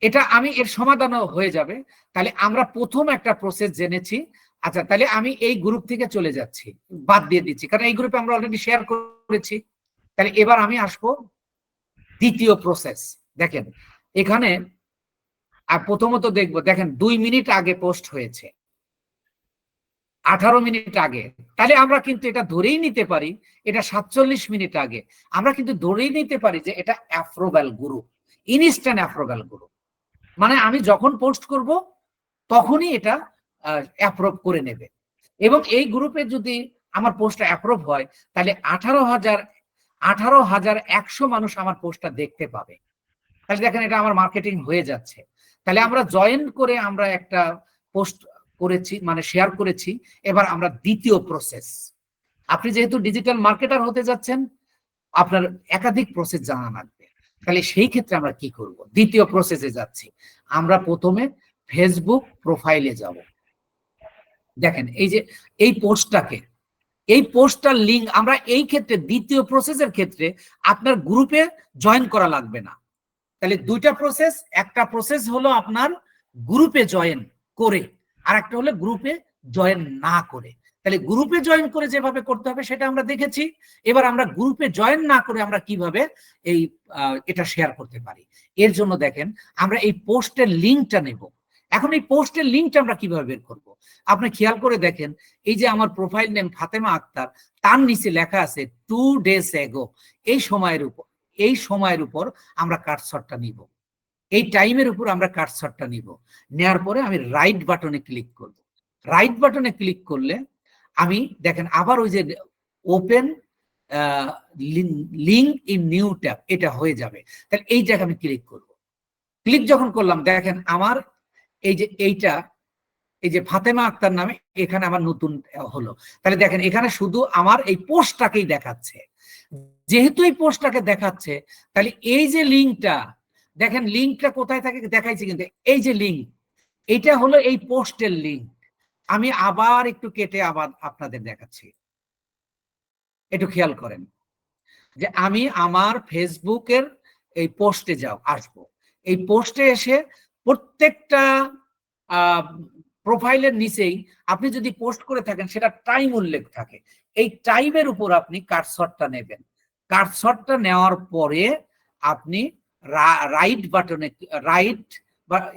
এটা আমি এর সমাধানও হয়ে যাবে। তাহলে আমরা প্রথম একটা প্রসেস জেনেছি। আচ্ছা, তাহলে আমি এই গ্রুপ থেকে চলে যাচ্ছি, বাদ দিয়ে দিচ্ছি, কারণ এই গ্রুপে আমরা অলরেডি শেয়ার করেছি। তাহলে এবার আমি আসবো দ্বিতীয় প্রসেস। দেখেন এখানে প্রথমত দেখবো, দেখেন 2 মিনিট আগে পোস্ট হয়েছে, 18 মিনিট আগে। তাহলে আমরা কিন্তু এটা ধরেই নিতে পারি এটা 47 মিনিট আগে। আমরা কিন্তু ধরেই নিতে পারি যে এটা approval group, instant approval group. মানে আমি যখন পোস্ট করব তখনই এটা অ্যাপ্রুভ করে নেবে। এবং এই গ্রুপে যদি আমার পোস্টটা অ্যাপ্রুভ হয় তাহলে 18,100 মানুষ আমার পোস্টটা দেখতে পাবে। তাহলে দেখেন এটা আমার মার্কেটিং হয়ে যাচ্ছে। তাহলে আমরা জয়েন করে আমরা একটা পোস্ট করেছি, মানে শেয়ার করেছি। এবার আমরা দ্বিতীয় প্রসেস, আপনি যেহেতু ডিজিটাল মার্কেটার হতে যাচ্ছেন আপনার একাধিক প্রসেস জানা লাগবে। তাহলে সেই ক্ষেত্রে আমরা কি করব? দ্বিতীয় প্রসেসে যাচ্ছি। আমরা প্রথমে ফেসবুক প্রোফাইলে যাব। দেখেন এই যে এই পোস্টটার লিঙ্ক আমরা এই ক্ষেত্রে দ্বিতীয় প্রসেসের ক্ষেত্রে আপনার গ্রুপে জয়েন করা লাগবে না। তাহলে দুইটা প্রসেস, একটা প্রসেস হলো আপনার গ্রুপে জয়েন করে, আর একটা হলো গ্রুপে জয়েন না করে। তাহলে গ্রুপে জয়েন করে যেভাবে করতে হবে সেটা আমরা দেখেছি। এবার আমরা গ্রুপে জয়েন না করে আমরা কিভাবে এটা শেয়ার করতে পারি। এর জন্য দেখেন আমরা এই পোস্টের লিঙ্কটা নেব। এখন এই পোস্টের লিঙ্কটা আমরা কিভাবে বের করব? আপনি খেয়াল করে দেখেন, এই যে আমার প্রোফাইল নেম ফাতেমা আক্তার, তার নিচে লেখা আছে 2 days ago। এই সময়ের উপর আমরা কাটশটটা নিব, এই টাইমের উপর আমরা কাটশটটা নিব। নেওয়ার পরে আমি রাইট বাটনে ক্লিক করব। রাইট বাটনে ক্লিক করলে আমি দেখেন আবার ওই যে open link in new tab, এটা হয়ে যাবে। তাহলে এই জায়গায় আমি ক্লিক করব। ক্লিক যখন করলাম দেখেন আমার এই যে ফাতেমা আক্তার নামে এখানে আমার নতুন হলো। তাহলে দেখেন এখানে শুধু আমার এই পোস্টটাকেই দেখাচ্ছে। যেহেতু এই পোস্টটাকে দেখাচ্ছে তাহলে এই যে লিঙ্কটা, দেখেন লিঙ্কটা কোথায় থাকে দেখাইছে, কিন্তু এই যে লিঙ্ক, এটা হলো এই পোস্টের লিঙ্ক। আমি আবার একটু কেটে আবার আপনাদের দেখাচ্ছি, একটু খেয়াল করেন যে আমি আমার ফেসবুকের এই পোস্টে আসবো। এই পোস্টে এসে প্রত্যেকটা প্রোফাইলের নিচেই আপনি যদি পোস্ট করে থাকেন সেটা টাইম উল্লেখ থাকে। এই টাইমের উপর আপনি কাটশটটা নেবেন। কাটশটটা নেওয়ার পরে আপনি রাইট বাটনে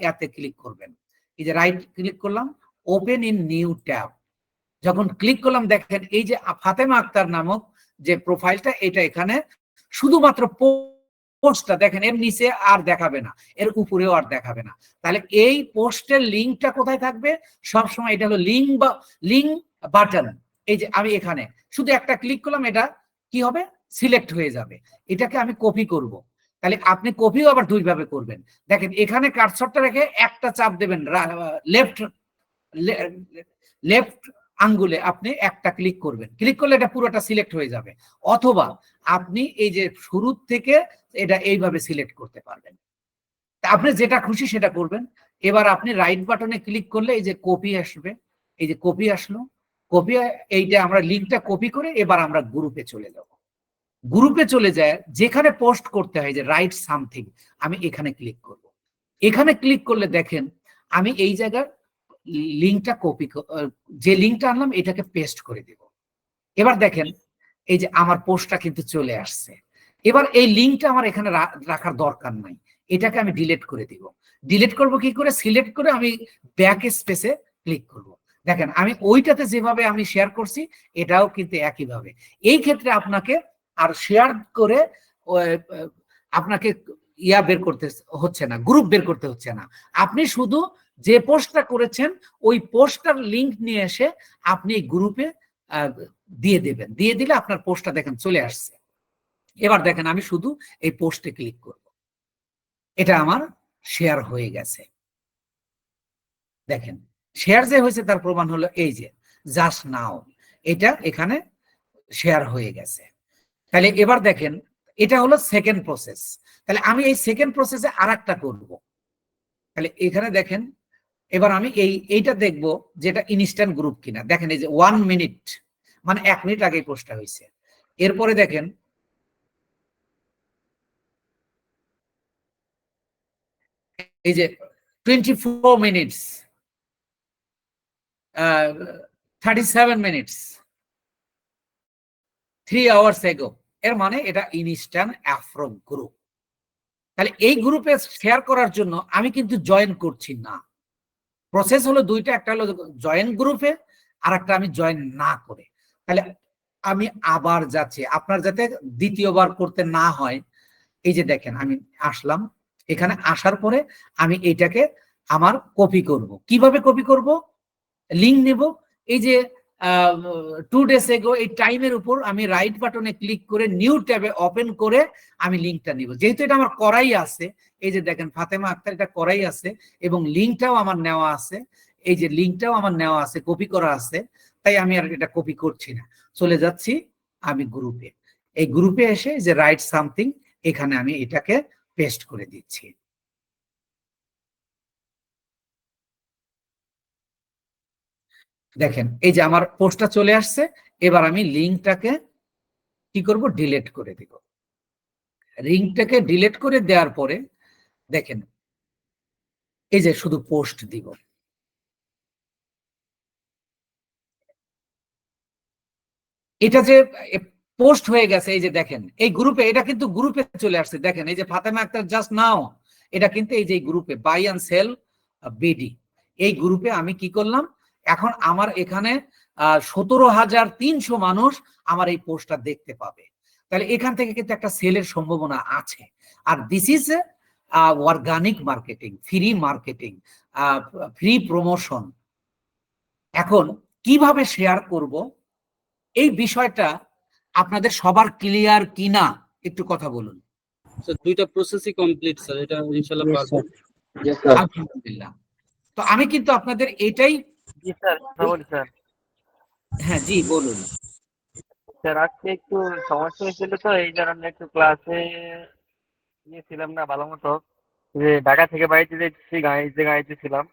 এতে ক্লিক করবেন। এই যে রাইট ক্লিক করলাম, ওপেন ইন নিউ ট্যাব যখন ক্লিক করলাম দেখেন এই যে ফাতেমা আক্তার নামক যে প্রোফাইলটা, এটা এখানে শুধুমাত্র পোস্টটা দেখেন, এর নিচে আর দেখাবে না, এর উপরেও আর দেখাবে না। তাহলে এই পোস্টের লিঙ্কটা কোথায় থাকবে? সবসময় এটা হলো লিঙ্ক বাটন। এই যে আমি এখানে শুধু একটা ক্লিক করলাম, এটা কি হবে? সিলেক্ট হয়ে যাবে। এটাকে আমি কপি করব। তাহলে আপনি কপিও আবার দুইভাবে করবেন। দেখেন এখানে কার্সরটা রেখে একটা চাপ দেবেন, লেফট আঙ্গুলে আপনি একটা ক্লিক করবেন। ক্লিক করলে এটা পুরোটা সিলেক্ট হয়ে যাবে। অথবা আপনি এই যে শুরু থেকে এটা এইভাবে সিলেক্ট করতে পারবেন। আপনি যেটা খুশি সেটা করবেন। এবার আপনি রাইট বাটনে ক্লিক করলে এই যে কপি আসবে, এই যে কপি আসলো, কপি, এইটা আমরা লিঙ্কটা কপি করে এবার আমরা গ্রুপে চলে যাব। গ্রুপে চলে যায় যেখানে পোস্ট করতে হয় যে রাইট সামথিং, আমি এখানে ক্লিক করব। এখানে ক্লিক করলে দেখেন আমি এই জায়গার লিঙ্কটা কপি, যে লিঙ্কটা আনলাম এটাকে পেস্ট করে দেব। এবার দেখেন এই যে আমার পোস্টটা কিন্তু চলে আসছে। এবার এই লিঙ্কটা আমার এখানে রাখার দরকার নাই, এটাকে আমি ডিলিট করে দিব। ডিলিট করব কি করে? সিলেক্ট করে আমি ব্যাক স্পেসে ক্লিক করব। দেখেন আমি ওইটাতে যেভাবে আমি শেয়ার করছি এটাও কিন্তু একইভাবে। এই ক্ষেত্রে আপনাকে আর শেয়ার করে আপনাকে বের করতে হচ্ছে না, গ্রুপ বের করতে হচ্ছে না। আপনি শুধু যে পোস্টটা করেছেন ওই পোস্টটার লিঙ্ক নিয়ে এসে আপনি গ্রুপে দিয়ে দেবেন। দিয়ে দিলে আপনার পোস্টটা দেখেন চলে আসছে। এবার দেখেন আমি শুধু এই পোস্টে ক্লিক করব, এটা আমার শেয়ার হয়ে গেছে। দেখেন শেয়ার যে হয়েছে তার প্রমাণ হলো এই যে জাস্ট নাও, এটা এখানে শেয়ার হয়ে গেছে। তাহলে এবার দেখেন এটা হলো সেকেন্ড প্রসেস। তাহলে আমি এই সেকেন্ড প্রসেসে আরেকটা করব। তাহলে এখানে দেখেন এবার আমি এইটা দেখব যেটা ইনস্ট্যান্ট গ্রুপ কিনা। দেখেন এই যে 1 মিনিট মানে 1 মিনিট আগে পোস্টটা হয়েছে। এরপরে দেখেন এই যে 24 মিনিটস 37 মিনিটস 3 আওয়ার্স এগো, এর মানে এটা ইনস্ট্যান্ট অ্যাফ্রো গ্রুপ। তাহলে এই গ্রুপে শেয়ার করার জন্য আমি কিন্তু জয়েন করছি না। প্রসেস হলো দুইটা, একটা হলো জয়েন গ্রুপে আর একটা আমি জয়েন না করে। তাহলে আমি আবার যাচ্ছি, আপনার যাতে দ্বিতীয়বার করতে না হয়। এই যে দেখেন আমি আসলাম, এখানে আসার পরে আমি এইটাকে আমার কপি করব। কিভাবে কপি করব? লিঙ্ক নেব, এই যে 2 days ago এই টাইমের উপর আমি রাইট বাটনে ক্লিক করে নিউ ট্যাবে ওপেন করে আমি লিঙ্কটা নিব। যেহেতু এটা আমার করাই আছে, এই যে দেখেন ফাতেমা আক্তার এটা করাই আছে এবং লিঙ্কটাও আমার নেওয়া আছে, এই যে লিঙ্কটাও আমার নেওয়া আছে, কপি করা আছে, তাই আমি আর এটা কপি করছি না। চলে যাচ্ছি আমি গ্রুপে। এই গ্রুপে এসে যে রাইট সামথিং, এখানে আমি এটাকে পেস্ট করে দিচ্ছি। দেখেন এই যে আমার পোস্টটা চলে আসছে। এবার আমি লিঙ্কটাকে কি করব? ডিলিট করে দিব। লিঙ্কটাকে ডিলিট করে দেওয়ার পরে দেখেন এই যে শুধু পোস্ট দিব। এটা যে পোস্ট হয়ে গেছে, এই যে দেখেন এই গ্রুপে, এটা কিন্তু গ্রুপে চলে আসছে। দেখেন এই যে ফাতেমা আক্তার জাস্ট নাও, এটা কিন্তু এই যে গ্রুপে বাই অ্যান্ড সেল বিডি, এই গ্রুপে আমি কি করলাম, এখন আমার এখানে 17,300 মানুষ আমার এই পোস্টটা দেখতে পাবে। তাহলে এখান থেকে কিন্তু একটা সেলের সম্ভাবনা আছে। আর this is organic marketing, free marketing, free promotion. এখন কিভাবে শেয়ার করব এই বিষয়টা আপনাদের সবার ক্লিয়ার কিনা একটু কথা বলুন। স্যার দুইটা প্রসেসই কমপ্লিট স্যার, এটা ইনশাআল্লাহ Yes, পারবো। sir. Yes, sir. আলহামদুলিল্লাহ। তো আমি কিন্তু আপনাদের এটাই, জি স্যার, স্যার হ্যাঁ জি বলুন। স্যার আজকে একটু সমস্যা হয়েছিল, তো এই কারণে একটু ক্লাসে ছিলাম না ভালো মতো। যে ঢাকা থেকে বাড়িতে যেতেছি, গাড়িতে ছিলাম।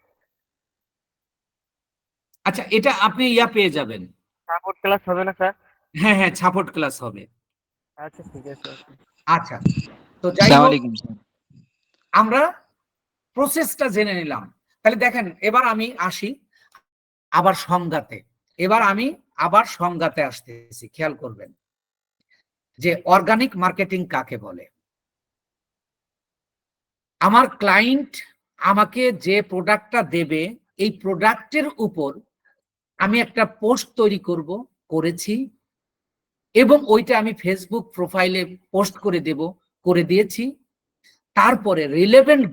আচ্ছা এটা আপনি পেয়ে যাবেন। সাপোর্ট ক্লাস হবে না স্যার? হ্যাঁ হ্যাঁ, সাপোর্ট ক্লাস হবে। আচ্ছা ঠিক আছে। আচ্ছা, তো যাই আসসালামু হোক আলাইকুম স্যার। আমরা প্রসেসটা জেনে নিলাম। তাহলে দেখেন এবার আমি আসি আবার সংজ্ঞাতে। এবার আমি আবার সংজ্ঞাতে আসতেছি, খেয়াল করবেন যে অর্গানিক মার্কেটিং কাকে বলে। আমার ক্লায়েন্ট আমাকে যে প্রোডাক্টটা দেবে, এই প্রোডাক্টের উপর আমি একটা পোস্ট তৈরি করেছি এবং ওইটা আমি ফেসবুক প্রোফাইলে পোস্ট করে করে দিয়েছি। তারপরে রিলেভেন্ট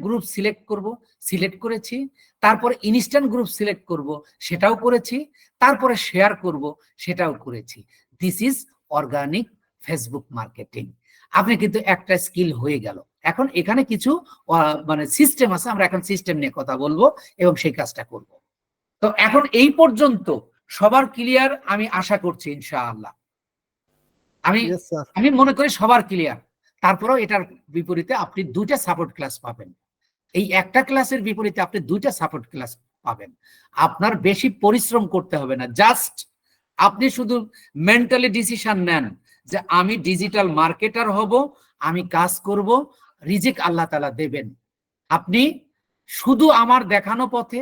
গ্রুপ সিলেক্ট করেছি। তারপরে ইনস্ট্যান্ট গ্রুপ সিলেক্ট করব, সেটাও করেছি। তারপরে শেয়ার করব, সেটাও করেছি। This is organic Facebook marketing. আপনি কিন্তু একটা স্কিল হয়ে গেল। এখন এখানে কিছু মানে সিস্টেম আছে, আমরা এখন সিস্টেম নিয়ে কথা বলবো এবং সেই কাজটা করব। তো এখন এই পর্যন্ত সবার ক্লিয়ার আমি আশা করছি ইনশাআল্লাহ। Yes, sir. আমি মনে করি সবার ক্লিয়ার। তারপরেও এটার বিপরীতে আপনি 2টা সাপোর্ট ক্লাস পাবেন। এই একটা ক্লাসের বিপরীতে আপনি 2টা সাপোর্ট ক্লাস পাবেন। আপনার বেশি পরিশ্রম করতে হবে না, জাস্ট আপনি শুধু মেন্টালি ডিসিশন নেন যে আমি ডিজিটাল মার্কেটার হব, আমি কাজ করব, রিজিক আল্লাহ তাআলা দেবেন। আপনি শুধু আমার দেখানো পথে,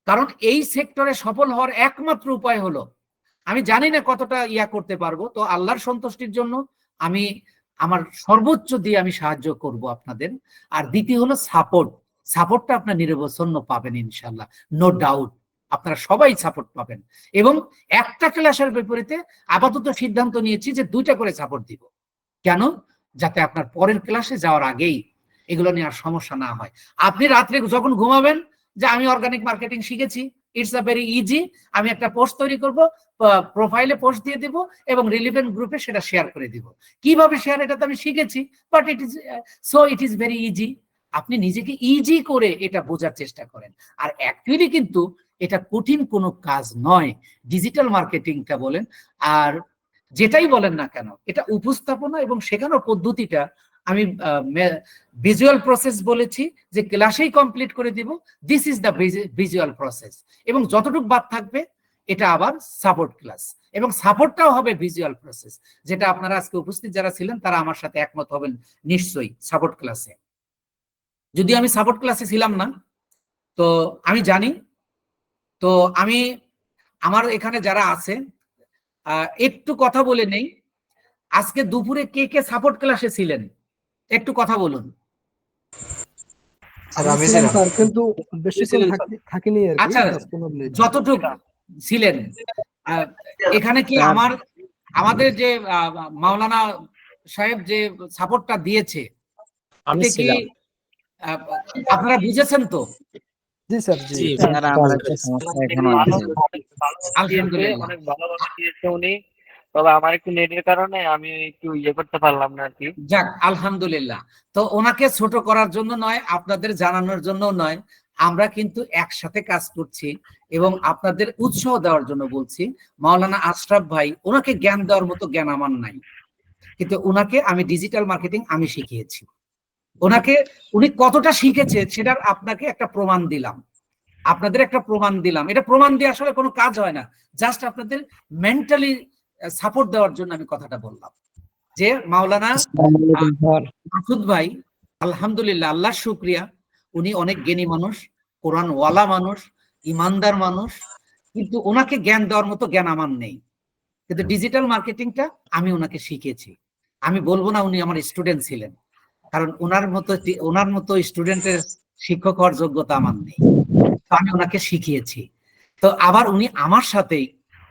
কারণ এই সেক্টরে সফল হওয়ার একমাত্র উপায় হলো, আমি জানি না কতটা করতে পারবো, তো আল্লাহর সন্তুষ্টির জন্য আমি আমার সর্বোচ্চ দিয়ে আমি সাহায্য করব আপনাদের। আর দ্বিতীয় হলো সাপোর্টটা আপনার নিরবচ্ছিন্ন পাবেন ইনশাআল্লাহ, নো ডাউট। আপনারা সবাই সাপোর্ট পাবেন এবং একটা ক্লাসের বিপরীতে আপাতত সিদ্ধান্ত নিয়েছি যে 2টা করে সাপোর্ট দিব। কেন? যাতে আপনার পরের ক্লাসে যাওয়ার আগেই এগুলো নিয়ে আর সমস্যা না হয়। আপনি রাত্রে যখন ঘুমাবেন যে আমি অর্গানিক মার্কেটিং শিখেছি, ইটস আ ভেরি ইজি, আমি একটা পোস্ট তৈরি করব, প্রোফাইলে পোস্ট দিয়ে দেব এবং রিলেভেন্ট গ্রুপে সেটা শেয়ার করে দিব। কিভাবে শেয়ার, এটা তো আমি শিখেছি, but it is very easy. আপনি নিজেকে ইজি করে এটা বোঝার চেষ্টা করেন। আর অ্যাকচুয়ালি কিন্তু এটা কঠিন কোনো কাজ নয়, ডিজিটাল মার্কেটিংটা বলেন আর যেটাই বলেন না কেন, এটা উপস্থাপনা এবং শেখানোর পদ্ধতিটা আমি ভিজুয়াল প্রসেস বলেছি যে ক্লাসেই কমপ্লিট করে দিব, this is the visual process, এবং যতটুকু বাদ থাকবে এটা আবার সাপোর্ট ক্লাস, এবং সাপোর্টটাও হবে ভিজুয়াল প্রসেস, যেটা আপনারা আজকে উপস্থিত যারা ছিলেন তারা আমার সাথে একমত হবেন নিশ্চয়ই। সাপোর্ট ক্লাসে যদি আমি সাপোর্ট ক্লাসে ছিলাম না তো আমি জানি, তো আমি আমার এখানে যারা আছে একটু কথা বলে নেই, আজকে দুপুরে কে কে সাপোর্ট ক্লাসে ছিলেন একটু কথা বলুন। স্যার কিন্তু বেশিক্ষণ থাকিনি আর কি, আচ্ছা, 10-15 মিনিট যতটুকু ছিলেন এখানে কি আমাদের যে মাওলানা সাহেব যে সাপোর্টটা দিয়েছে আমি কি আপনারা বুঝেছেন তো? জি স্যার, জি স্যার আমার একটা সমস্যা এখনো আছে। আলহামদুলিল্লাহ। অনেক ভালোভাবে দিয়েছে উনি, তবে আমার একটু নেটের কারণে আমি একটু করতে পারলাম না আর কি। যাক আলহামদুলিল্লাহ। তো ওনাকে ছোট করার জন্য নয়, আপনাদের জানানোর জন্য নয়, আমরা কিন্তু একসাথে কাজ করছি এবং আপনাদের উৎসাহ দেওয়ার জন্য বলছি। মাওলানা আশরাফ ভাই, ওনাকে জ্ঞান দেওয়ার মতো জ্ঞান আমার নাই, কিন্তু ওনাকে আমি ডিজিটাল মার্কেটিং আমি শিখিয়েছি। ওনাকে উনি কতটা শিখেছে সেটার আপনাকে একটা প্রমাণ দিলাম, আপনাদের একটা প্রমাণ দিলাম। এটা প্রমাণ দিয়ে আসলে কোনো কাজ হয় না, জাস্ট আপনাদের মেন্টালি সাপোর্ট দেওয়ার জন্য আমি কথাটা বললাম যে মাওলানা মাসুদ ভাই আলহামদুলিল্লাহ, আল্লাহর শুকরিয়া, উনি অনেক জ্ঞানী মানুষ, কোরআন ওয়ালা মানুষ, ইমানদার মানুষ, কিন্তু ওনাকে জ্ঞান দেওয়ার মতো জ্ঞান আমার নেই। কিন্তু ডিজিটাল মার্কেটিংটা আমি ওনাকে শিখিয়েছি। আমি বলবো না উনি আমার স্টুডেন্ট ছিলেন, কারণ ওনার মতো স্টুডেন্টের শিক্ষক হওয়ার যোগ্যতা আমার নেই, তো আমি ওনাকে শিখিয়েছি। তো আবার উনি আমার সাথেই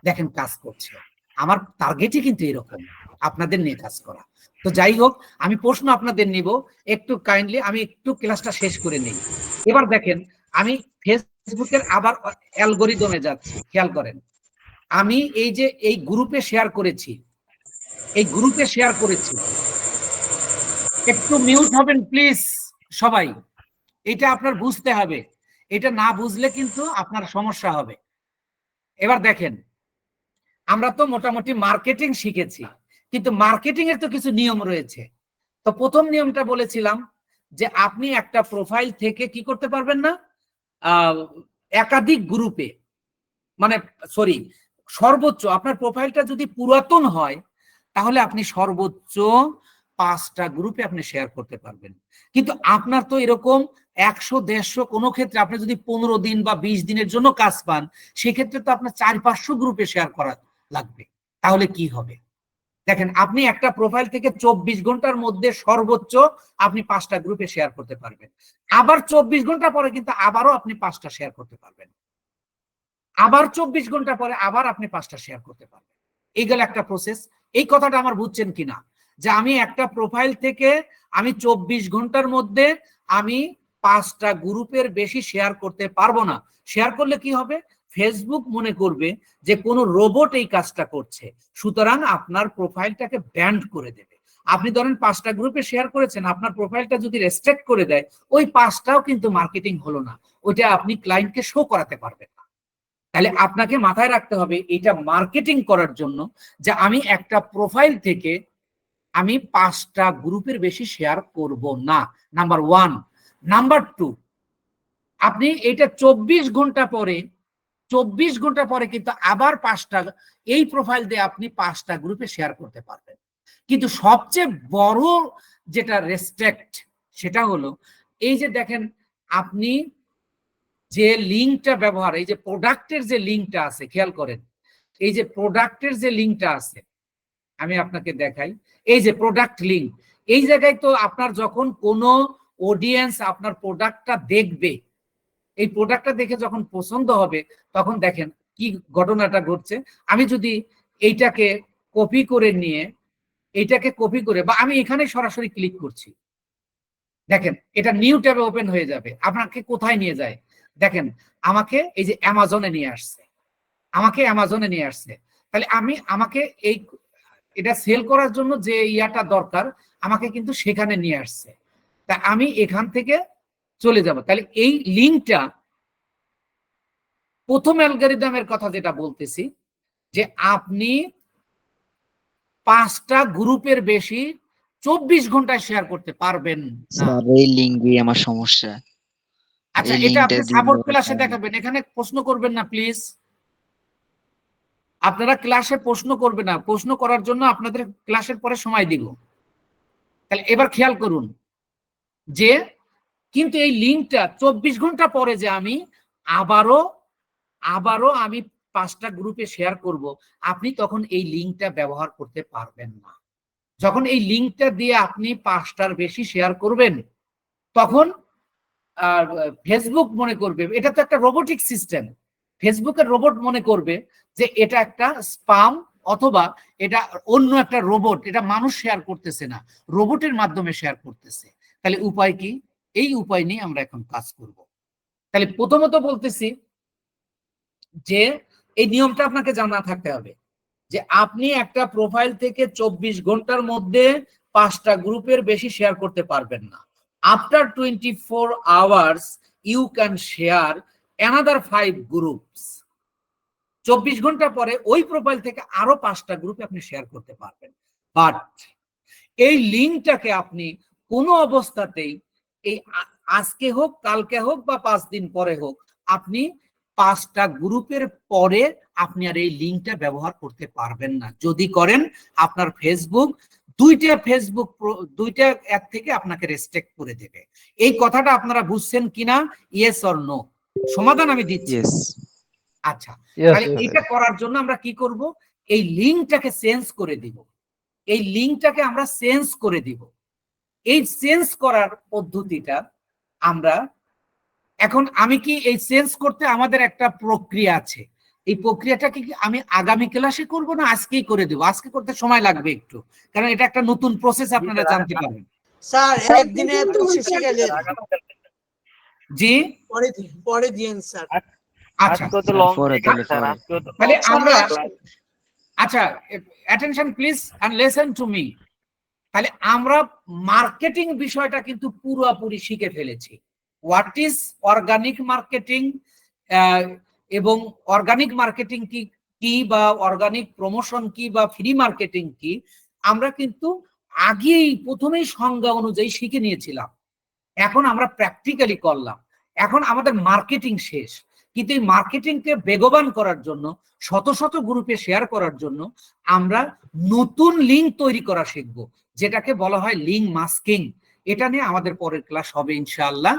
দেখেন কাজ করছে, আমার টার্গেটই কিন্তু এরকম, আপনাদের নিয়ে কাজ করা। তো যাই হোক, আমি প্রশ্ন আপনাদের নিব, একটু কাইন্ডলি আমি একটু ক্লাসটা শেষ করে নেই। এবার দেখেন আমি ফেসবুকের আবার অ্যালগরিদমে যাচ্ছি, খেয়াল করেন। আমি এই যে এই গ্রুপে শেয়ার করেছি, একটু মিউট হবেন প্লিজ সবাই, এটা আপনার বুঝতে হবে, এটা না বুঝলে কিন্তু আপনার সমস্যা হবে। এবার দেখেন, আমরা তো মোটামুটি মার্কেটিং শিখেছি, কিন্তু মার্কেটিং এর তো কিছু নিয়ম রয়েছে। তো প্রথম নিয়মটা বলেছিলাম যে আপনি একটা প্রোফাইল থেকে কি করতে পারবেন না, একাধিক গ্রুপে, মানে সরি, সর্বোচ্চ আপনার প্রোফাইলটা যদি পুরাতন হয় তাহলে আপনি সর্বোচ্চ 5টা গ্রুপে আপনি শেয়ার করতে পারবেন। কিন্তু আপনার তো এরকম 100-150, কোনো ক্ষেত্রে আপনি যদি 15 দিন বা 20 দিনের জন্য কাজ পান, সেক্ষেত্রে তো আপনার 400-500 গ্রুপে শেয়ার করা লাগবে। তাহলে কি হবে? দেখেন, আপনি একটা প্রোফাইল থেকে 24 ঘন্টার মধ্যে সর্বোচ্চ আপনি 5টা গ্রুপে শেয়ার করতে পারবেন, আবার 24 ঘন্টা পরে কিন্তু আবারও আপনি 5টা শেয়ার করতে পারবেন, আবার 24 ঘন্টা পরে আবার আপনি 5টা শেয়ার করতে পারবেন। এই গেল একটা প্রসেস। এই কথাটা আমার বুঝছেন কিনা, যে আমি একটা প্রোফাইল থেকে আমি 24 ঘন্টার মধ্যে আমি 5টা গ্রুপের বেশি শেয়ার করতে পারবো না। শেয়ার করলে কি হবে? ফেসবুক মনে করবে যে কোনো রোবট এই কাজটা করছে, সুতরাং আপনার প্রোফাইলটাকে ব্যান্ড করে দেবে। আপনি ধরেন 5টা গ্রুপে শেয়ার করেছেন, আপনার প্রোফাইলটা যদি রেস্ট্রিক্ট করে দেয়, ওই 5টাও কিন্তু মার্কেটিং হলো না, ওইটা আপনি ক্লায়েন্টকে শো করাতে পারবেন না। তাহলে আপনাকে মাথায় রাখতে হবে এটা মার্কেটিং করার জন্য যে আমি একটা প্রোফাইল থেকে আমি 5টা গ্রুপের বেশি শেয়ার করব না, নাম্বার 1। নাম্বার 2, আপনি এটা 24 ঘন্টা পরে কিন্তু আবার 5টা, এই প্রোফাইল দিয়ে আপনি 5টা গ্রুপে শেয়ার করতে পারবেন। কিন্তু সবচেয়ে বড় যেটা রেস্ট্রিক্ট সেটা হলো এই যে দেখেন, আপনি যে লিঙ্কটা ব্যবহার, এই যে প্রোডাক্টের যে লিঙ্কটা আছে, খেয়াল করেন, এই যে প্রোডাক্টের যে লিঙ্কটা আছে আমি আপনাকে দেখাই, এই যে প্রোডাক্ট লিঙ্ক, এই জায়গায় তো আপনার যখন কোনো অডিয়েন্স আপনার প্রোডাক্টটা দেখবে, এই প্রোডাক্টটা দেখে যখন পছন্দ হবে, তখন দেখেন কি ঘটনাটা ঘটছে। আমি যদি এইটাকে কপি করে নিয়ে, বা আমি এখানে সরাসরি ক্লিক করছি, দেখেন এটা নিউ ট্যাবে ওপেন হয়ে যাবে। আপনাকে কোথায় নিয়ে যায় দেখেন, আমাকে এই যে অ্যামাজনে নিয়ে আসছে, তাহলে আমাকে এটা সেল করার জন্য যে ইয়াটা দরকার আমাকে কিন্তু সেখানে নিয়ে আসছে। তা আমি এখান থেকে চলে যাব। তাহলে এই লিঙ্কটা প্রথম অ্যালগরিদমের কথা যেটা বলতেছি, যে আপনি 5টা গ্রুপের বেশি 24 ঘন্টায় শেয়ার করতে পারবেন না। স্যার এই লিঙ্কই আমার সমস্যা। আচ্ছা, এই এটা আপনি লিঙ্কটা সাপোর্ট দিলে ক্লাসে পারবেন। দেখাবেন, এখানে প্রশ্ন করবেন না প্লিজ। আপনারা ক্লাসে প্রশ্ন করবেন না, প্রশ্ন করার জন্য আপনাদের ক্লাসের পরে সময় দিব। তাহলে এবার খেয়াল করুন যে কিন্তু এই লিঙ্কটা 24 ঘন্টা পরে যে আমি আবারও আমি 5টা গ্রুপে শেয়ার করব, আপনি তখন এই লিঙ্কটা ব্যবহার করতে পারবেন না। যখন এই লিঙ্কটা দিয়ে আপনি 5টার বেশি শেয়ার করবেন, তখন ফেসবুক মনে করবে, এটা তো একটা রোবোটিক সিস্টেম, ফেসবুকের রোবট মনে করবে যে এটা একটা স্পাম, অথবা এটা অন্য একটা রোবট, এটা মানুষ শেয়ার করতেছে না, রোবটের মাধ্যমে শেয়ার করতেছে। তাহলে উপায় কি? এই উপায় নিয়ে আমরা এখন কাজ করব। তাহলে প্রথমত বলতেছি যে এই নিয়মটা আপনাকে জানা থাকতে হবে যে আপনি একটা প্রোফাইল থেকে 24 ঘন্টার মধ্যে 5টা গ্রুপের বেশি শেয়ার করতে পারবেন না। After 24 hours you can share another 5 groups. 24 ঘন্টা পরে ওই প্রোফাইল থেকে আরো 5টা গ্রুপে আপনি শেয়ার করতে পারবেন। বাট এই লিঙ্কটাকে আপনি কোনো অবস্থাতেই এই আজকে হোক, কালকে হোক বা 5 দিন পরে হোক, আপনি 5টা গ্রুপের পরে আপনি আর এই লিঙ্কটা ব্যবহার করতে পারবেন না। যদি করেন, আপনার দুইটা অ্যাপ থেকে আপনাকে রেস্ট্রিক্ট করে দেবে। এই কথাটা আপনারা বুঝছেন কিনা? Yes or no? সমাধান আমি দিচ্ছি। ইয়েস। আচ্ছা, তাহলে এটা করার জন্য আমরা কি করব? এই লিঙ্কটাকে চেঞ্জ করে দিব। এই লিঙ্কটাকে আমরা চেঞ্জ করে দিব। এই চেঞ্জ করার পদ্ধতিটা আমরা এখন, আমি কি এই চেঞ্জ করতে আমাদের একটা প্রক্রিয়া আছে, এই প্রক্রিয়াটাকে কি আমি আগামী ক্লাসে করব না আজকেই করে দেব? আজকে করতে সময় লাগবে একটু, কারণ এটা একটা নতুন প্রসেস, আপনারা জানতে পারবেন। স্যার একদিনে তো শেষে গেলে জি, পরে দিয়েন স্যার। আচ্ছা, আজকে তো লং পরে তাহলে স্যার, পরে। আজকে তো তাহলে আমরা, আচ্ছা, আচ্ছা attention please and listen to me. তাহলে আমরা মার্কেটিং বিষয়টা কিন্তু পুরোপুরি শিখে ফেলেছি। হোয়াট ইজ অর্গানিক মার্কেটিং এবং অর্গানিক মার্কেটিং কি বা অর্গানিক প্রমোশন কি বা ফ্রি মার্কেটিং কি, আমরা কিন্তু আগেই প্রথমেই সংজ্ঞা অনুযায়ী শিখে নিয়েছিলাম। এখন আমরা প্র্যাকটিক্যালি করলাম। এখন আমাদের মার্কেটিং শেষ, কিন্তু এই মার্কেটিংকে বেগবান করার জন্য, শত শত গ্রুপে শেয়ার করার জন্য আমরা নতুন লিঙ্ক তৈরি করা শিখবো, যেটাকে বলা হয় লিঙ্ক মাস্কিং। এটা নিয়ে আমাদের পরের ক্লাস হবে ইনশাআল্লাহ।